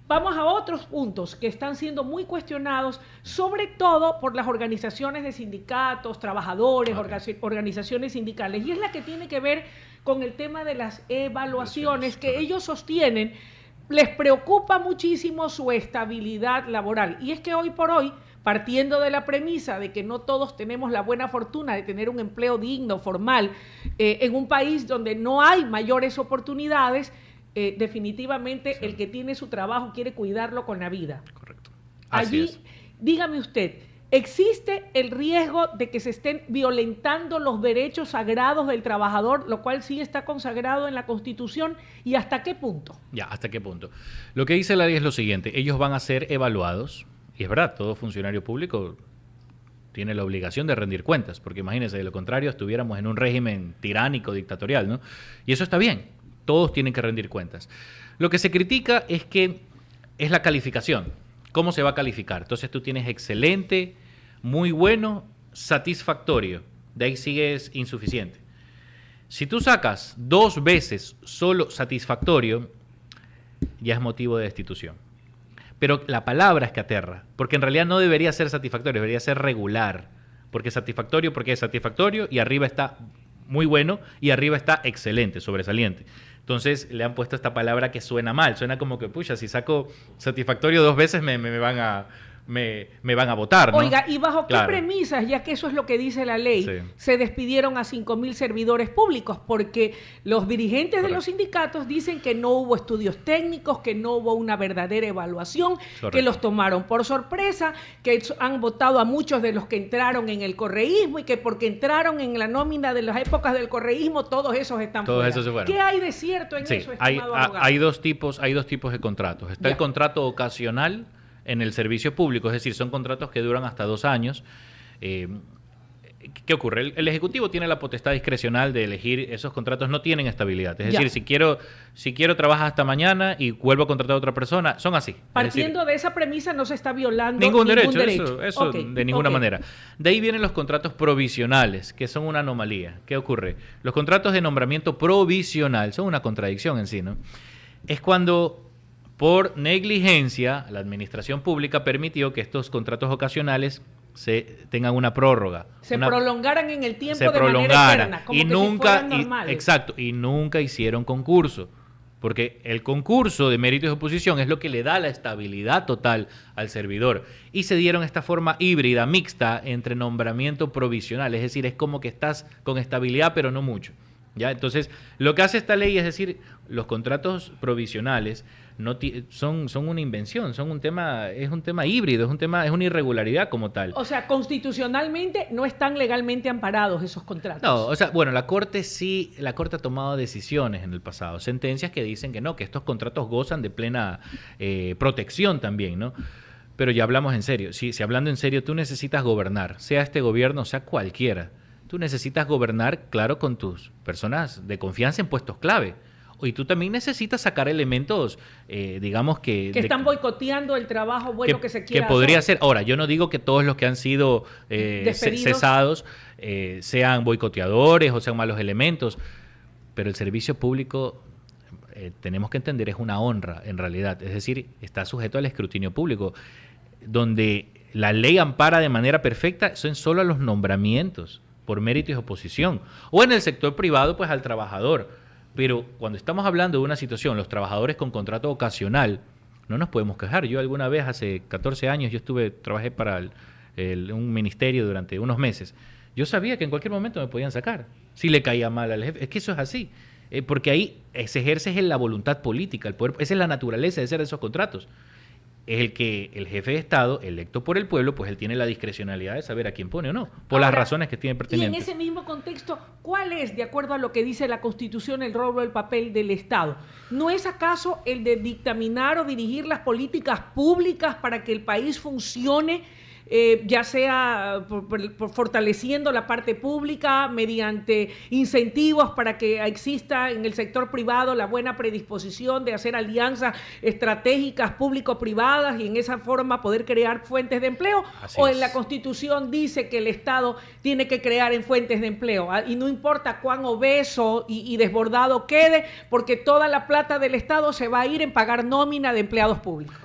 vamos a otros puntos que están siendo muy cuestionados, sobre todo por las organizaciones de sindicatos, trabajadores, organizaciones sindicales, y es la que tiene que ver con el tema de las evaluaciones que ellos sostienen. Les preocupa muchísimo su estabilidad laboral, y es que hoy por hoy, partiendo de la premisa de que no todos tenemos la buena fortuna de tener un empleo digno, formal, en un país donde no hay mayores oportunidades, definitivamente el que tiene su trabajo quiere cuidarlo con la vida. Correcto. Allí, dígame usted, ¿existe el riesgo de que se estén violentando los derechos sagrados del trabajador, lo cual sí está consagrado en la Constitución? ¿Y hasta qué punto? ¿Hasta qué punto? Lo que dice la ley es lo siguiente: ellos van a ser evaluados. Y es verdad, todo funcionario público tiene la obligación de rendir cuentas, porque imagínense, de lo contrario estuviéramos en un régimen tiránico, dictatorial, ¿no? Y eso está bien, todos tienen que rendir cuentas. Lo que se critica es la calificación. ¿Cómo se va a calificar? Entonces tú tienes excelente, muy bueno, satisfactorio. De ahí sigues insuficiente. Si tú sacas 2 veces solo satisfactorio, ya es motivo de destitución. Pero la palabra es que aterra, porque en realidad no debería ser satisfactorio, debería ser regular. Porque es satisfactorio y arriba está muy bueno y arriba está excelente, sobresaliente. Entonces le han puesto esta palabra que suena mal, suena como que, pucha, si saco satisfactorio 2 veces me van a votar, ¿no? Oiga, ¿y bajo qué premisas, ya que eso es lo que dice la ley, se despidieron a 5.000 servidores públicos? Porque los dirigentes de los sindicatos dicen que no hubo estudios técnicos, que no hubo una verdadera evaluación, que los tomaron por sorpresa, que han votado a muchos de los que entraron en el correísmo y que porque entraron en la nómina de las épocas del correísmo, todos esos están fuera. Esos se fueron. ¿Qué hay de cierto en eso, estimado abogado? Hay dos tipos de contratos. Está el contrato ocasional en el servicio público, es decir, son contratos que duran hasta 2 años. ¿Qué ocurre? El Ejecutivo tiene la potestad discrecional de elegir, esos contratos no tienen estabilidad. Es decir, si quiero trabajar hasta mañana y vuelvo a contratar a otra persona, son así. Partiendo de esa premisa no se está violando ningún derecho. Eso de ninguna manera. De ahí vienen los contratos provisionales, que son una anomalía. ¿Qué ocurre? Los contratos de nombramiento provisional son una contradicción en sí, ¿no? Es cuando por negligencia, la administración pública permitió que estos contratos ocasionales tengan una prórroga. Se prolongaran en el tiempo de manera eterna, como si fueran normales. Exacto, y nunca hicieron concurso. Porque el concurso de méritos de oposición es lo que le da la estabilidad total al servidor. Y se dieron esta forma híbrida, mixta, entre nombramiento provisional. Es decir, es como que estás con estabilidad, pero no mucho. ¿Ya? Entonces, lo que hace esta ley es decir, los contratos provisionales son una invención, es un tema híbrido, es una irregularidad como tal. O sea, constitucionalmente no están legalmente amparados esos contratos. No, o sea, bueno, la Corte ha tomado decisiones en el pasado, sentencias que dicen que no, que estos contratos gozan de plena protección también, ¿no? Pero ya hablamos en serio. Si hablando en serio, tú necesitas gobernar, sea este gobierno, sea cualquiera. Tú necesitas gobernar, claro, con tus personas de confianza en puestos clave. Y tú también necesitas sacar elementos, digamos que... Que están boicoteando el trabajo bueno que se quiera que podría hacer. ser. Ahora, yo no digo que todos los que han sido cesados sean boicoteadores o sean malos elementos, pero el servicio público, tenemos que entender, es una honra en realidad. Es decir, está sujeto al escrutinio público, donde la ley ampara de manera perfecta son solo a los nombramientos por mérito y oposición. O en el sector privado, pues al trabajador. Pero cuando estamos hablando de una situación, los trabajadores con contrato ocasional, no nos podemos quejar. Yo alguna vez, hace 14 años, trabajé para un ministerio durante unos meses. Yo sabía que en cualquier momento me podían sacar, si le caía mal al jefe. Es que eso es así, porque ahí se ejerce la voluntad política, el poder, esa es la naturaleza de ser esos contratos. Es el que el jefe de Estado, electo por el pueblo, pues él tiene la discrecionalidad de saber a quién pone o no, por las razones que tiene Y pertinentes. en ese mismo contexto, ¿cuál es, de acuerdo a lo que dice la Constitución, el rol o el papel del Estado? ¿No es acaso el de dictaminar o dirigir las políticas públicas para que el país funcione, ya sea por fortaleciendo la parte pública, mediante incentivos para que exista en el sector privado la buena predisposición de hacer alianzas estratégicas público-privadas y en esa forma poder crear fuentes de empleo? Así ¿O es. en la Constitución dice que el Estado tiene que crear en fuentes de empleo? Y no importa cuán obeso y desbordado quede, porque toda la plata del Estado se va a ir en pagar nómina de empleados públicos.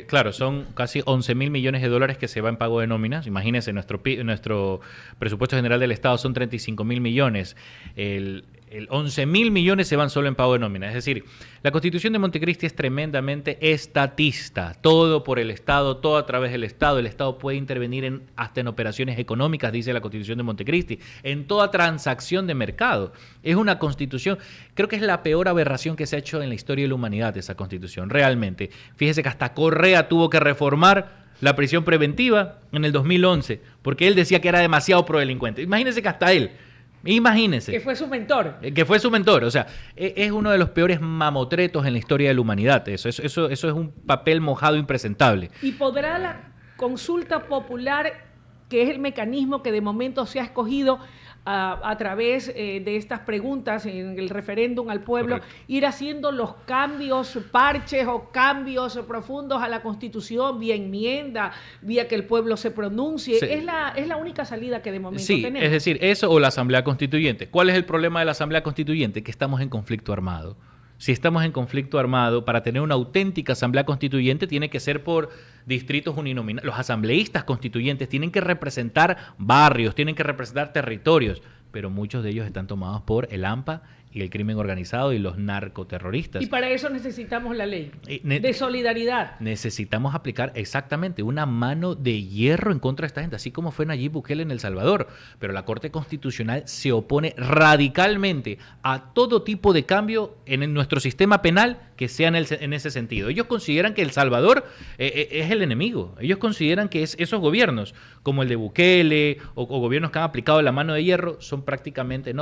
Claro, son casi 11.000 millones de dólares que se va en pago de nóminas. Imagínense, nuestro presupuesto general del Estado son 35.000 millones. El 11.000 millones se van solo en pago de nóminas. Es decir, la Constitución de Montecristi es tremendamente estatista. Todo por el Estado, todo a través del Estado. El Estado puede intervenir hasta en operaciones económicas, dice la Constitución de Montecristi, en toda transacción de mercado. Es una Constitución, creo que es la peor aberración que se ha hecho en la historia de la humanidad, esa Constitución, realmente. Fíjese que hasta Correa tuvo que reformar la prisión preventiva en el 2011, porque él decía que era demasiado prodelincuente. Imagínense que hasta él, imagínense. Que fue su mentor. Que fue su mentor. O sea, es uno de los peores mamotretos en la historia de la humanidad. Eso es un papel mojado impresentable. ¿Y podrá la consulta popular, que es el mecanismo que de momento se ha escogido a través de estas preguntas en el referéndum al pueblo, correcto, ir haciendo los cambios, parches o cambios profundos a la Constitución vía enmienda, vía que el pueblo se pronuncie? Sí. Es la única salida que de momento Sí, tenemos. es decir, eso o la Asamblea Constituyente. ¿Cuál es el problema de la Asamblea Constituyente? Que estamos en conflicto armado. Si estamos en conflicto armado, para tener una auténtica Asamblea Constituyente tiene que ser por distritos uninominales. Los asambleístas constituyentes tienen que representar barrios, tienen que representar territorios, pero muchos de ellos están tomados por el AMPA y el crimen organizado y los narcoterroristas. Y para eso necesitamos la ley Ne- de solidaridad. Necesitamos aplicar exactamente una mano de hierro en contra de esta gente, así como fue Nayib Bukele en El Salvador. Pero la Corte Constitucional se opone radicalmente a todo tipo de cambio en nuestro sistema penal que sea en ese sentido. Ellos consideran que El Salvador es el enemigo. Ellos consideran que esos gobiernos, como el de Bukele o gobiernos que han aplicado la mano de hierro, son prácticamente,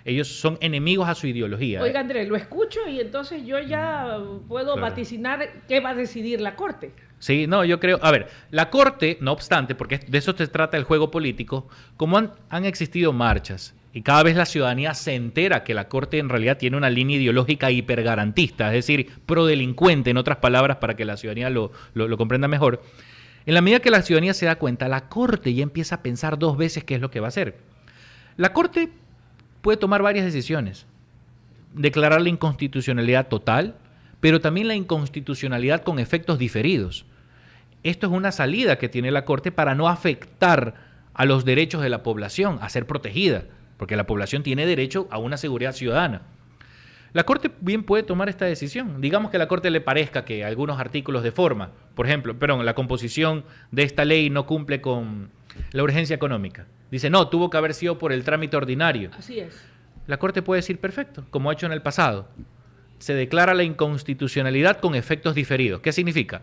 ellos son enemigos a su ideología. Oiga, Andrés, lo escucho y entonces yo ya puedo Claro. vaticinar qué va a decidir la Corte. Sí, no, yo creo, a ver, la Corte, no obstante, porque de eso se trata el juego político, como han existido marchas y cada vez la ciudadanía se entera que la Corte en realidad tiene una línea ideológica hipergarantista, es decir, prodelincuente, en otras palabras, para que la ciudadanía lo comprenda mejor. En la medida que la ciudadanía se da cuenta, la Corte ya empieza a pensar dos veces qué es lo que va a hacer. La Corte puede tomar varias decisiones, declarar la inconstitucionalidad total, pero también la inconstitucionalidad con efectos diferidos. Esto es una salida que tiene la Corte para no afectar a los derechos de la población, a ser protegida, porque la población tiene derecho a una seguridad ciudadana. La Corte bien puede tomar esta decisión. Digamos que a la Corte le parezca que algunos artículos de forma, por ejemplo, la composición de esta ley no cumple con la urgencia económica. Dice, no, tuvo que haber sido por el trámite ordinario. Así es. La Corte puede decir, perfecto, como ha hecho en el pasado. Se declara la inconstitucionalidad con efectos diferidos. ¿Qué significa?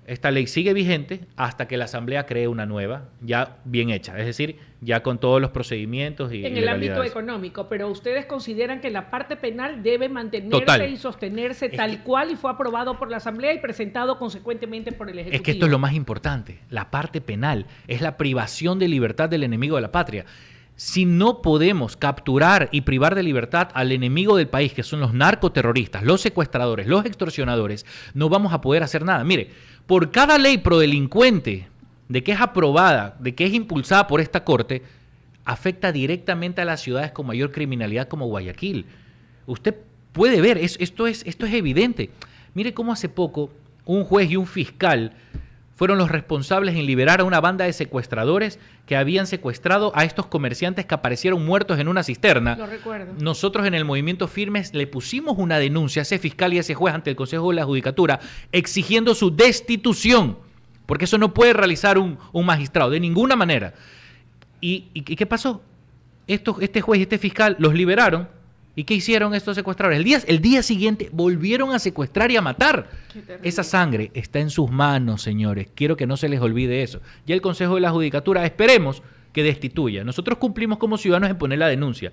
Esta ley sigue vigente hasta que la Asamblea cree una nueva, ya bien hecha, es decir, ya con todos los procedimientos y En el ámbito legalidades. económico, pero ustedes consideran que la parte penal debe mantenerse Total. y sostenerse Es tal cual y fue aprobado por la Asamblea y presentado consecuentemente por el Ejecutivo. Es que esto es lo más importante. La parte penal es la privación de libertad del enemigo de la patria. Si no podemos capturar y privar de libertad al enemigo del país, que son los narcoterroristas, los secuestradores, los extorsionadores, no vamos a poder hacer nada. Mire, por cada ley prodelincuente de que es aprobada, de que es impulsada por esta corte, afecta directamente a las ciudades con mayor criminalidad como Guayaquil. Usted puede ver, esto es evidente. Mire cómo hace poco un juez y un fiscal fueron los responsables en liberar a una banda de secuestradores que habían secuestrado a estos comerciantes que aparecieron muertos en una cisterna. Lo recuerdo. Nosotros en el Movimiento Firmes le pusimos una denuncia a ese fiscal y a ese juez ante el Consejo de la Judicatura exigiendo su destitución, porque eso no puede realizar un magistrado de ninguna manera. ¿Y qué pasó? Este juez y este fiscal los liberaron. ¿Y qué hicieron estos secuestradores? El día siguiente volvieron a secuestrar y a matar. Esa sangre está en sus manos, señores. Quiero que no se les olvide eso. Ya el Consejo de la Judicatura, esperemos que destituya. Nosotros cumplimos como ciudadanos en poner la denuncia.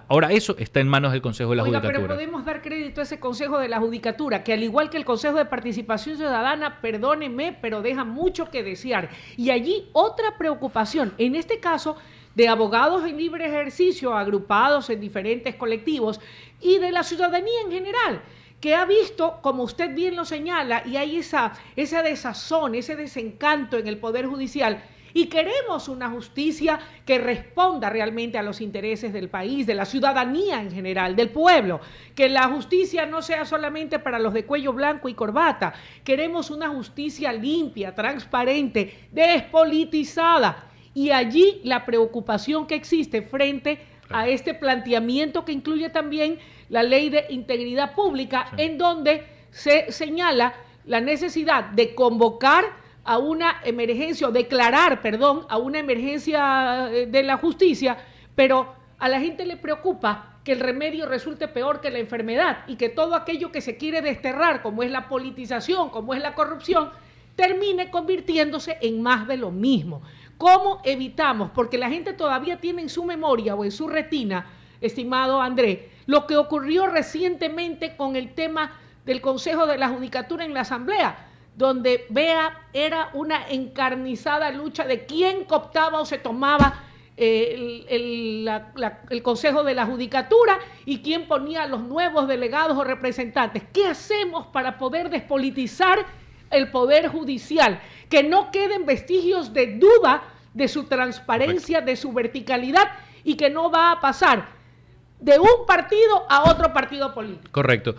Ahora eso está en manos del Consejo de la Judicatura. Pero podemos dar crédito a ese Consejo de la Judicatura, que al igual que el Consejo de Participación Ciudadana, perdónenme, pero deja mucho que desear. Y allí otra preocupación, en este caso de abogados en libre ejercicio agrupados en diferentes colectivos y de la ciudadanía en general, que ha visto, como usted bien lo señala, y hay esa desazón, ese desencanto en el Poder Judicial, y queremos una justicia que responda realmente a los intereses del país, de la ciudadanía en general, del pueblo, que la justicia no sea solamente para los de cuello blanco y corbata. Queremos una justicia limpia, transparente, despolitizada. Y allí la preocupación que existe frente a este planteamiento que incluye también la Ley de Integridad Pública, en donde se señala la necesidad de convocar a una emergencia, o declarar, perdón, a una emergencia de la justicia, pero a la gente le preocupa que el remedio resulte peor que la enfermedad y que todo aquello que se quiere desterrar, como es la politización, como es la corrupción, termine convirtiéndose en más de lo mismo. ¿Cómo evitamos? Porque la gente todavía tiene en su memoria o en su retina, estimado André, lo que ocurrió recientemente con el tema del Consejo de la Judicatura en la Asamblea, donde era una encarnizada lucha de quién cooptaba o se tomaba el Consejo de la Judicatura y quién ponía los nuevos delegados o representantes. ¿Qué hacemos para poder despolitizar el Poder Judicial? Que no queden vestigios de duda de su transparencia, de su verticalidad, y que no va a pasar de un partido a otro partido político. Correcto.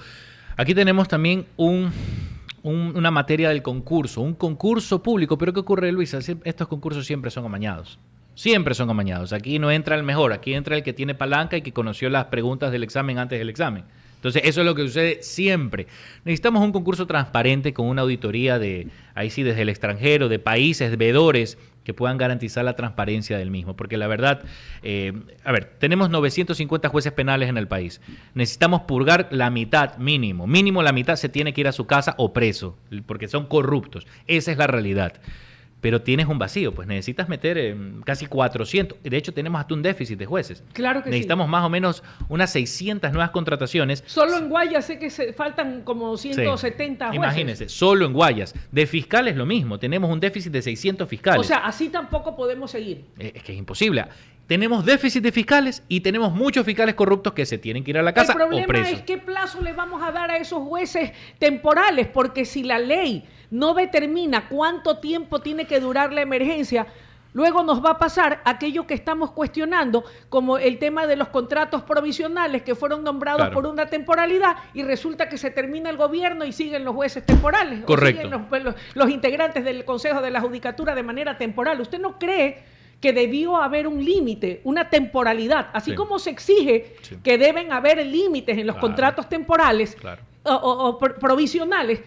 Aquí tenemos también una materia del concurso, un concurso público. Pero ¿qué ocurre, Luisa? Estos concursos siempre son amañados. Siempre son amañados. Aquí no entra el mejor, aquí entra el que tiene palanca y que conoció las preguntas del examen antes del examen. Entonces, eso es lo que sucede siempre. Necesitamos un concurso transparente con una auditoría ahí sí, desde el extranjero, de países, de veedores, que puedan garantizar la transparencia del mismo. Porque la verdad, tenemos 950 jueces penales en el país. Necesitamos purgar la mitad mínimo. Mínimo la mitad se tiene que ir a su casa o preso, porque son corruptos. Esa es la realidad. Pero tienes un vacío, pues necesitas meter casi 400. De hecho, tenemos hasta un déficit de jueces. Claro que necesitamos más o menos unas 600 nuevas contrataciones. Solo en Guayas sé que faltan como 170 jueces. Imagínense, solo en Guayas. De fiscales lo mismo, tenemos un déficit de 600 fiscales. O sea, así tampoco podemos seguir. Es que es imposible. Tenemos déficit de fiscales y tenemos muchos fiscales corruptos que se tienen que ir a la casa o presos. El problema es qué plazo le vamos a dar a esos jueces temporales, porque si la ley no determina cuánto tiempo tiene que durar la emergencia, luego nos va a pasar aquello que estamos cuestionando, como el tema de los contratos provisionales que fueron nombrados por una temporalidad y resulta que se termina el gobierno y siguen los jueces temporales. Correcto. O siguen los integrantes del Consejo de la Judicatura de manera temporal. ¿Usted no cree que debió haber un límite, una temporalidad? Así como se exige que deben haber límites en los contratos temporales o provisionales,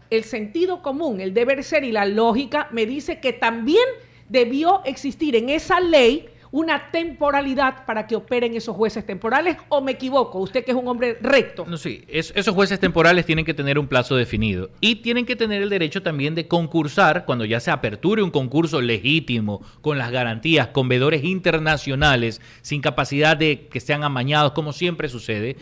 el sentido común, el deber ser y la lógica me dice que también debió existir en esa ley una temporalidad para que operen esos jueces temporales, ¿o me equivoco? Usted que es un hombre recto. No, sí, esos jueces temporales tienen que tener un plazo definido y tienen que tener el derecho también de concursar cuando ya se aperture un concurso legítimo, con las garantías, con veedores internacionales, sin capacidad de que sean amañados, como siempre sucede.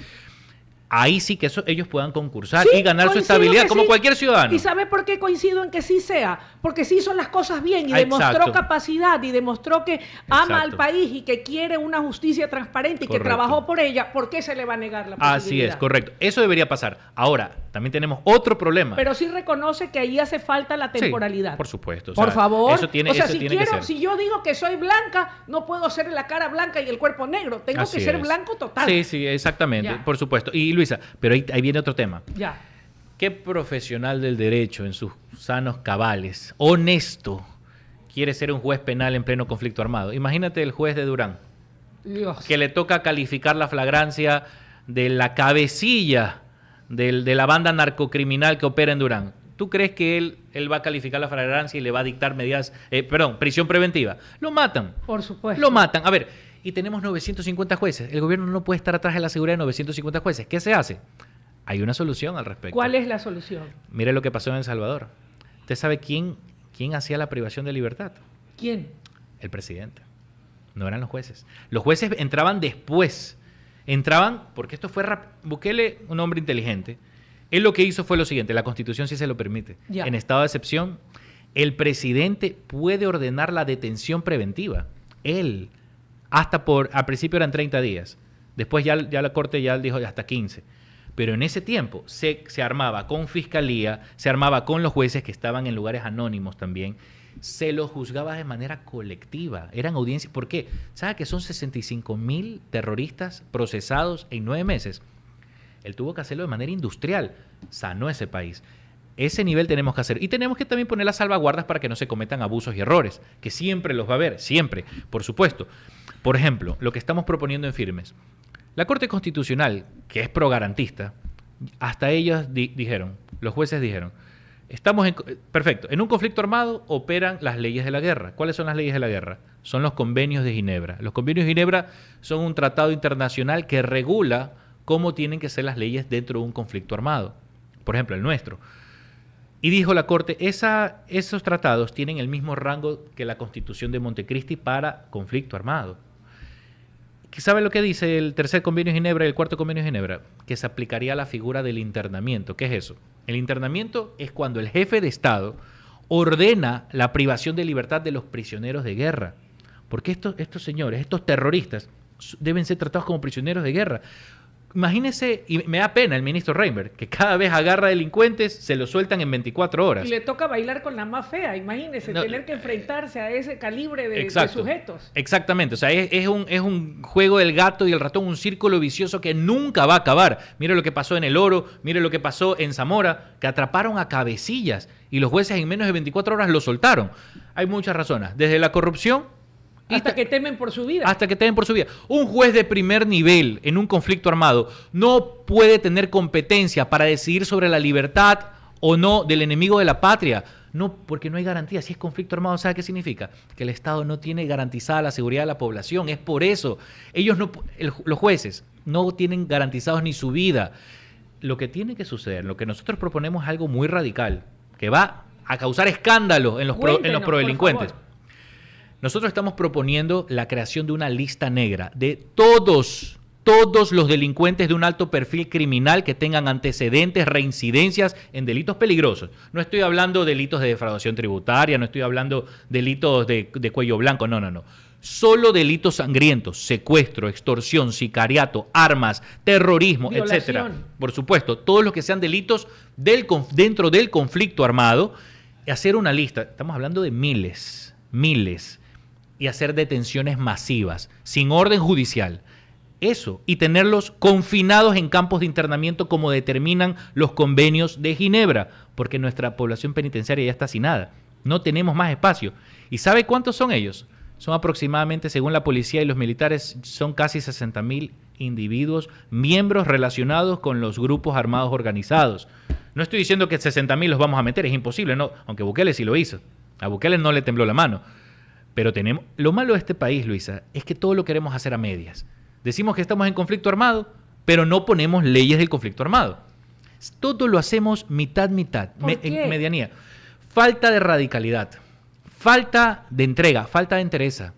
ahí sí que ellos puedan concursar Sí, y ganar su coincido estabilidad que como sí. cualquier ciudadano. ¿Y sabe por qué coincido en que sí sea? Porque sí hizo las cosas bien y Exacto. demostró capacidad y demostró que ama al Exacto. país y que quiere una justicia transparente y que Correcto. trabajó por ella. ¿Por qué se le va a negar la posibilidad? Así es, correcto. Eso debería pasar. Ahora, también tenemos otro problema. Pero sí reconoce que ahí hace falta la Sí, temporalidad. por supuesto. O Por sea, favor. Eso tiene, o sea, eso si tiene que ser. si yo digo que soy blanca, no puedo ser la cara blanca y el cuerpo negro. Tengo Así que ser es. blanco total. Sí, sí, exactamente, Ya. por supuesto. Y Luisa, pero ahí viene otro tema. Ya. ¿Qué profesional del derecho en sus sanos cabales, honesto, quiere ser un juez penal en pleno conflicto armado? Imagínate el juez de Durán, Dios. que le toca calificar la flagrancia de la cabecilla de la banda narcocriminal que opera en Durán. ¿Tú crees que él va a calificar la flagrancia y le va a dictar medidas, prisión preventiva? Lo matan. Por supuesto. Lo matan. A ver, y tenemos 950 jueces. El gobierno no puede estar atrás de la seguridad de 950 jueces. ¿Qué se hace? Hay una solución al respecto. ¿Cuál es la solución? Mire lo que pasó en El Salvador. ¿Usted sabe quién hacía la privación de libertad? ¿Quién? El presidente. No eran los jueces. Los jueces entraban después. Entraban, porque esto fue Bukele, un hombre inteligente. Él lo que hizo fue lo siguiente, la Constitución sí se lo permite. Ya. En estado de excepción, el presidente puede ordenar la detención preventiva. Él, al principio eran 30 días. Después ya la Corte ya dijo hasta 15. Pero en ese tiempo se armaba con fiscalía, se armaba con los jueces que estaban en lugares anónimos también. Se los juzgaba de manera colectiva. Eran audiencias. ¿Por qué? ¿Sabe que son 65,000 terroristas procesados en 9 meses? Él tuvo que hacerlo de manera industrial. Sanó ese país. Ese nivel tenemos que hacer. Y tenemos que también poner las salvaguardas para que no se cometan abusos y errores, que siempre los va a haber, siempre, por supuesto. Por ejemplo, lo que estamos proponiendo en Firmes. La Corte Constitucional, que es progarantista, hasta ellos dijeron, los jueces dijeron, perfecto, en un conflicto armado operan las leyes de la guerra. ¿Cuáles son las leyes de la guerra? Son los convenios de Ginebra. Los convenios de Ginebra son un tratado internacional que regula cómo tienen que ser las leyes dentro de un conflicto armado. Por ejemplo, el nuestro. Y dijo la Corte, esos tratados tienen el mismo rango que la Constitución de Montecristi para conflicto armado. ¿Sabe lo que dice el tercer convenio de Ginebra y el cuarto convenio de Ginebra? Que se aplicaría a la figura del internamiento. ¿Qué es eso? El internamiento es cuando el jefe de Estado ordena la privación de libertad de los prisioneros de guerra. Porque estos señores, estos terroristas, deben ser tratados como prisioneros de guerra. Imagínese, y me da pena el ministro Reinberg, que cada vez agarra delincuentes, se los sueltan en 24 horas. Y le toca bailar con la más fea, imagínese, tener que enfrentarse a ese calibre de sujetos. Exactamente, o sea, es un juego del gato y el ratón, un círculo vicioso que nunca va a acabar. Mire lo que pasó en El Oro, mire lo que pasó en Zamora, que atraparon a cabecillas y los jueces en menos de 24 horas lo soltaron. Hay muchas razones, desde la corrupción, hasta que temen por su vida. Hasta que temen por su vida. Un juez de primer nivel en un conflicto armado no puede tener competencia para decidir sobre la libertad o no del enemigo de la patria. No, porque no hay garantía. Si es conflicto armado, ¿sabe qué significa? Que el Estado no tiene garantizada la seguridad de la población. Es por eso. Los jueces no tienen garantizados ni su vida. Lo que tiene que suceder, lo que nosotros proponemos es algo muy radical, que va a causar escándalo en los prodelincuentes. Nosotros estamos proponiendo la creación de una lista negra de todos los delincuentes de un alto perfil criminal que tengan antecedentes, reincidencias en delitos peligrosos. No estoy hablando de delitos de defraudación tributaria, no estoy hablando de delitos de cuello blanco, no. Solo delitos sangrientos, secuestro, extorsión, sicariato, armas, terrorismo, etcétera. Por supuesto, todos los que sean delitos dentro del conflicto armado, hacer una lista, estamos hablando de miles, y hacer detenciones masivas, sin orden judicial. Eso, y tenerlos confinados en campos de internamiento como determinan los convenios de Ginebra, porque nuestra población penitenciaria ya está hacinada. No tenemos más espacio. ¿Y sabe cuántos son ellos? Son aproximadamente, según la policía y los militares, son casi 60,000 individuos, miembros relacionados con los grupos armados organizados. No estoy diciendo que 60,000 los vamos a meter, es imposible, no, aunque Bukele sí lo hizo. A Bukele no le tembló la mano. Pero lo malo de este país, Luisa, es que todo lo queremos hacer a medias. Decimos que estamos en conflicto armado, pero no ponemos leyes del conflicto armado. Todo lo hacemos mitad, en medianía. Falta de radicalidad, falta de entrega, falta de entereza.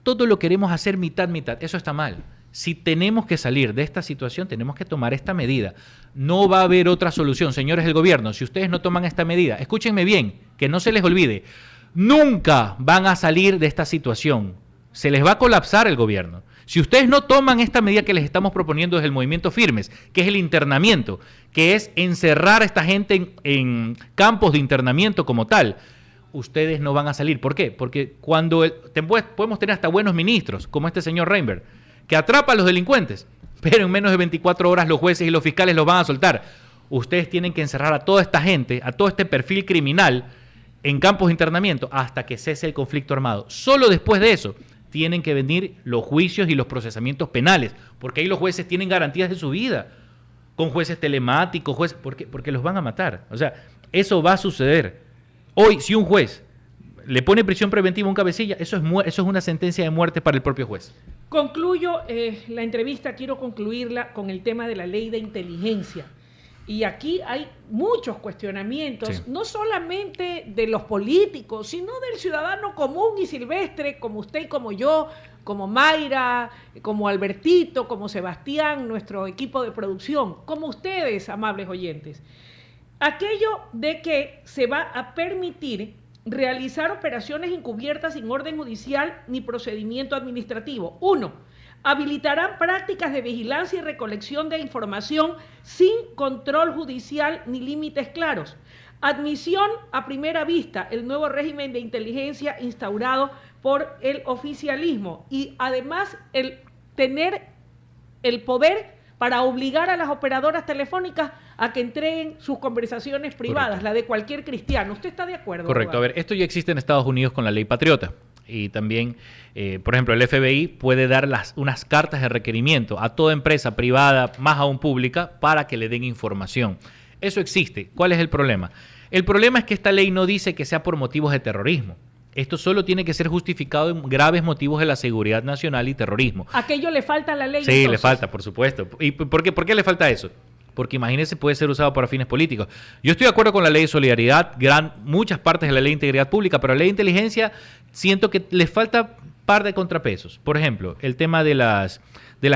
todo lo queremos hacer mitad. Eso está mal. Si tenemos que salir de esta situación, tenemos que tomar esta medida. No va a haber otra solución, señores del gobierno. Si ustedes no toman esta medida, escúchenme bien, que no se les olvide, nunca van a salir de esta situación. Se les va a colapsar el gobierno. Si ustedes no toman esta medida que les estamos proponiendo desde el Movimiento Firmes, que es el internamiento, que es encerrar a esta gente en campos de internamiento como tal, ustedes no van a salir. ¿Por qué? Porque cuando podemos tener hasta buenos ministros, como este señor Reinberg, que atrapa a los delincuentes, pero en menos de 24 horas los jueces y los fiscales los van a soltar. Ustedes tienen que encerrar a toda esta gente, a todo este perfil criminal, en campos de internamiento hasta que cese el conflicto armado. Solo después de eso tienen que venir los juicios y los procesamientos penales, porque ahí los jueces tienen garantías de su vida, con jueces telemáticos, porque los van a matar. O sea, eso va a suceder. Hoy, si un juez le pone prisión preventiva a un cabecilla, eso es una sentencia de muerte para el propio juez. Concluyo la entrevista, quiero concluirla con el tema de la ley de inteligencia. Y aquí hay muchos cuestionamientos, no solamente de los políticos, sino del ciudadano común y silvestre, como usted y como yo, como Mayra, como Albertito, como Sebastián, nuestro equipo de producción, como ustedes, amables oyentes. Aquello de que se va a permitir realizar operaciones encubiertas sin orden judicial ni procedimiento administrativo. 1. Habilitarán prácticas de vigilancia y recolección de información sin control judicial ni límites claros. Admisión a primera vista, el nuevo régimen de inteligencia instaurado por el oficialismo. Y además el tener el poder para obligar a las operadoras telefónicas a que entreguen sus conversaciones privadas, correcto, la de cualquier cristiano. ¿Usted está de acuerdo? Correcto. A ver, esto ya existe en Estados Unidos con la ley Patriota. Y también, por ejemplo, el FBI puede dar unas cartas de requerimiento a toda empresa privada, más aún pública, para que le den información. Eso existe. ¿Cuál es el problema? El problema es que esta ley no dice que sea por motivos de terrorismo. Esto solo tiene que ser justificado en graves motivos de la seguridad nacional y terrorismo. ¿Aquello le falta a la ley? Sí, entonces le falta, por supuesto. ¿Y por qué le falta eso? Porque imagínense, puede ser usado para fines políticos. Yo estoy de acuerdo con la ley de solidaridad, muchas partes de la ley de integridad pública, pero la ley de inteligencia siento que le falta par de contrapesos. Por ejemplo, el tema de las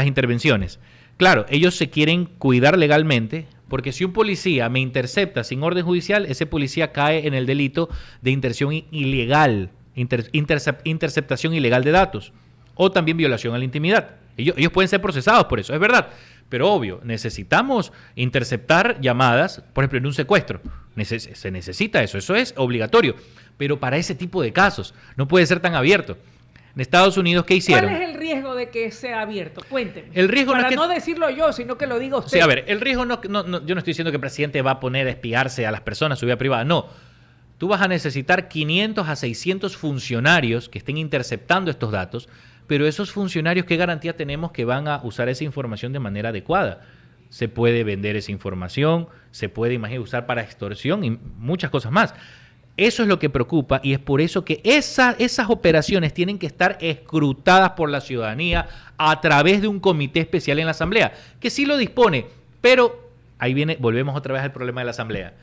intervenciones. Claro, ellos se quieren cuidar legalmente, porque si un policía me intercepta sin orden judicial, ese policía cae en el delito de interceptación ilegal de datos, o también violación a la intimidad. Ellos pueden ser procesados por eso, es verdad. Pero obvio, necesitamos interceptar llamadas, por ejemplo, en un secuestro. Se necesita eso es obligatorio. Pero para ese tipo de casos no puede ser tan abierto. En Estados Unidos, ¿qué hicieron? ¿Cuál es el riesgo de que sea abierto? Cuénteme. El riesgo para no decirlo yo, sino que lo diga usted. Sí, a ver, el riesgo yo no estoy diciendo que el presidente va a poner a espiarse a las personas, su vida privada. No. Tú vas a necesitar 500 a 600 funcionarios que estén interceptando estos datos, pero esos funcionarios, ¿qué garantía tenemos que van a usar esa información de manera adecuada? Se puede vender esa información, se puede, usar para extorsión y muchas cosas más. Eso es lo que preocupa y es por eso que esas operaciones tienen que estar escrutadas por la ciudadanía a través de un comité especial en la Asamblea, que sí lo dispone, pero ahí volvemos otra vez al problema de la Asamblea,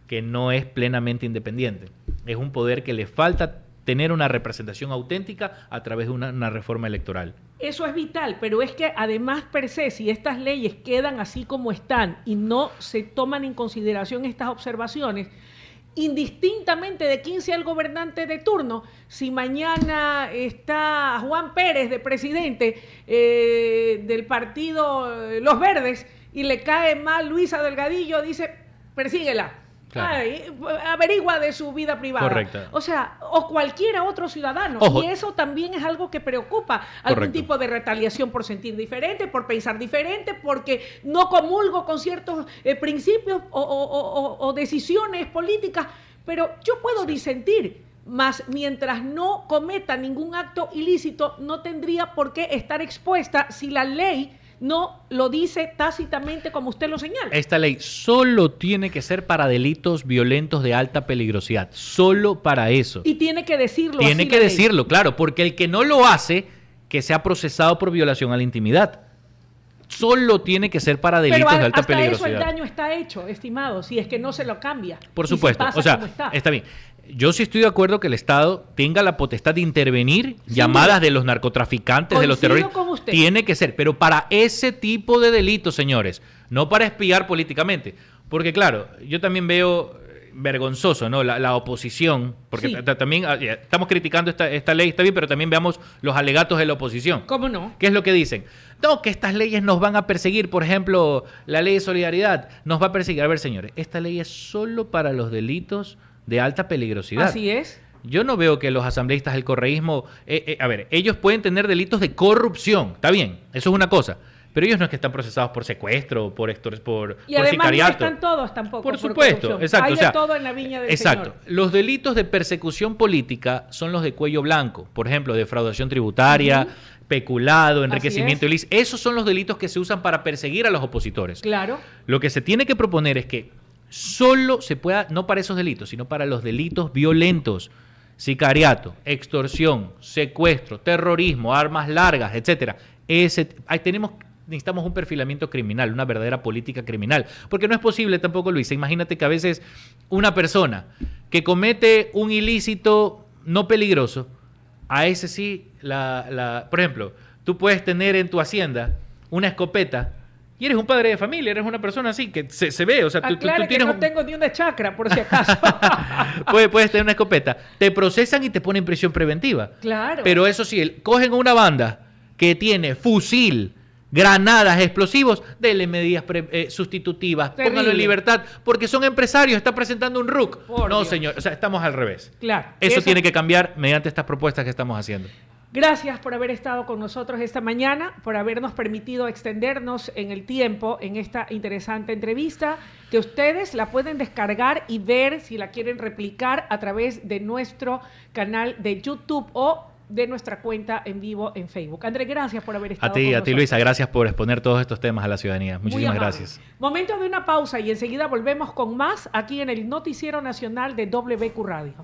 que no es plenamente independiente. Es un poder que le falta tener una representación auténtica a través de una reforma electoral. Eso es vital, pero es que además per se, si estas leyes quedan así como están y no se toman en consideración estas observaciones, indistintamente de quién sea el gobernante de turno, si mañana está Juan Pérez de presidente del partido Los Verdes y le cae mal Luisa Delgadillo, dice, persíguela. Claro. Averigua de su vida privada. Correcto. O sea, o cualquiera otro ciudadano. Ojo. Y eso también es algo que preocupa. Algún Correcto. tipo de retaliación por sentir diferente, por pensar diferente, porque no comulgo con ciertos principios o decisiones políticas. Pero yo puedo disentir, mas mientras no cometa ningún acto ilícito, no tendría por qué estar expuesta si la ley no lo dice tácitamente como usted lo señala. Esta ley solo tiene que ser para delitos violentos de alta peligrosidad. Solo para eso. Y tiene que decirlo. Tiene que decirlo, claro, porque el que no lo hace, que sea procesado por violación a la intimidad. Solo tiene que ser para delitos de alta peligrosidad. Pero hasta eso el daño está hecho, estimado, si es que no se lo cambia. Por supuesto, o sea, está bien. Yo sí estoy de acuerdo que el Estado tenga la potestad de intervenir llamadas de los narcotraficantes, de los terroristas. Con usted. Tiene que ser, pero para ese tipo de delitos, señores, no para espiar políticamente. Porque claro, yo también veo vergonzoso, ¿no? La oposición, porque Sí. también estamos criticando esta ley, está bien, pero también veamos los alegatos de la oposición. ¿Cómo no? ¿Qué es lo que dicen? No, que estas leyes nos van a perseguir. Por ejemplo, la ley de solidaridad nos va a perseguir. A ver, señores, esta ley es solo para los delitos de alta peligrosidad. Así es. Yo no veo que los asambleístas del correísmo... a ver, ellos pueden tener delitos de corrupción. Está bien, eso es una cosa. Pero ellos no es que están procesados por secuestro, por Y además sicariato. no están todos tampoco. Por supuesto, corrupción. exacto. Hay o sea, de todo en la viña del exacto. Señor. Los delitos de persecución política son los de cuello blanco. Por ejemplo, defraudación tributaria, peculado, enriquecimiento ilícito. Esos son los delitos que se usan para perseguir a los opositores. Claro. Lo que se tiene que proponer es que solo se pueda, no para esos delitos, sino para los delitos violentos, sicariato, extorsión, secuestro, terrorismo, armas largas, etcétera. Necesitamos un perfilamiento criminal, una verdadera política criminal. Porque no es posible tampoco, Luisa. Imagínate que a veces una persona que comete un ilícito no peligroso, a ese sí, por ejemplo, tú puedes tener en tu hacienda una escopeta y eres un padre de familia, eres una persona así, que se ve. O sea, tú Aclare que tienes no tengo ni una chacra, por si acaso. puedes tener una escopeta. Te procesan y te ponen en prisión preventiva. Claro. Pero eso sí, cogen una banda que tiene fusil, granadas, explosivos, denle medidas sustitutivas, Terrible. pónganlo en libertad, porque son empresarios, está presentando un RUC. Por No, Dios. señor, o sea, estamos al revés. Claro. Eso tiene que cambiar mediante estas propuestas que estamos haciendo. Gracias por haber estado con nosotros esta mañana, por habernos permitido extendernos en el tiempo en esta interesante entrevista, que ustedes la pueden descargar y ver si la quieren replicar a través de nuestro canal de YouTube o de nuestra cuenta en vivo en Facebook. André, gracias por haber estado con nosotros. A ti, Luisa, gracias por exponer todos estos temas a la ciudadanía. Muy Muchísimas amable. gracias. Momento de una pausa y enseguida volvemos con más aquí en el Noticiero Nacional de WQ Radio.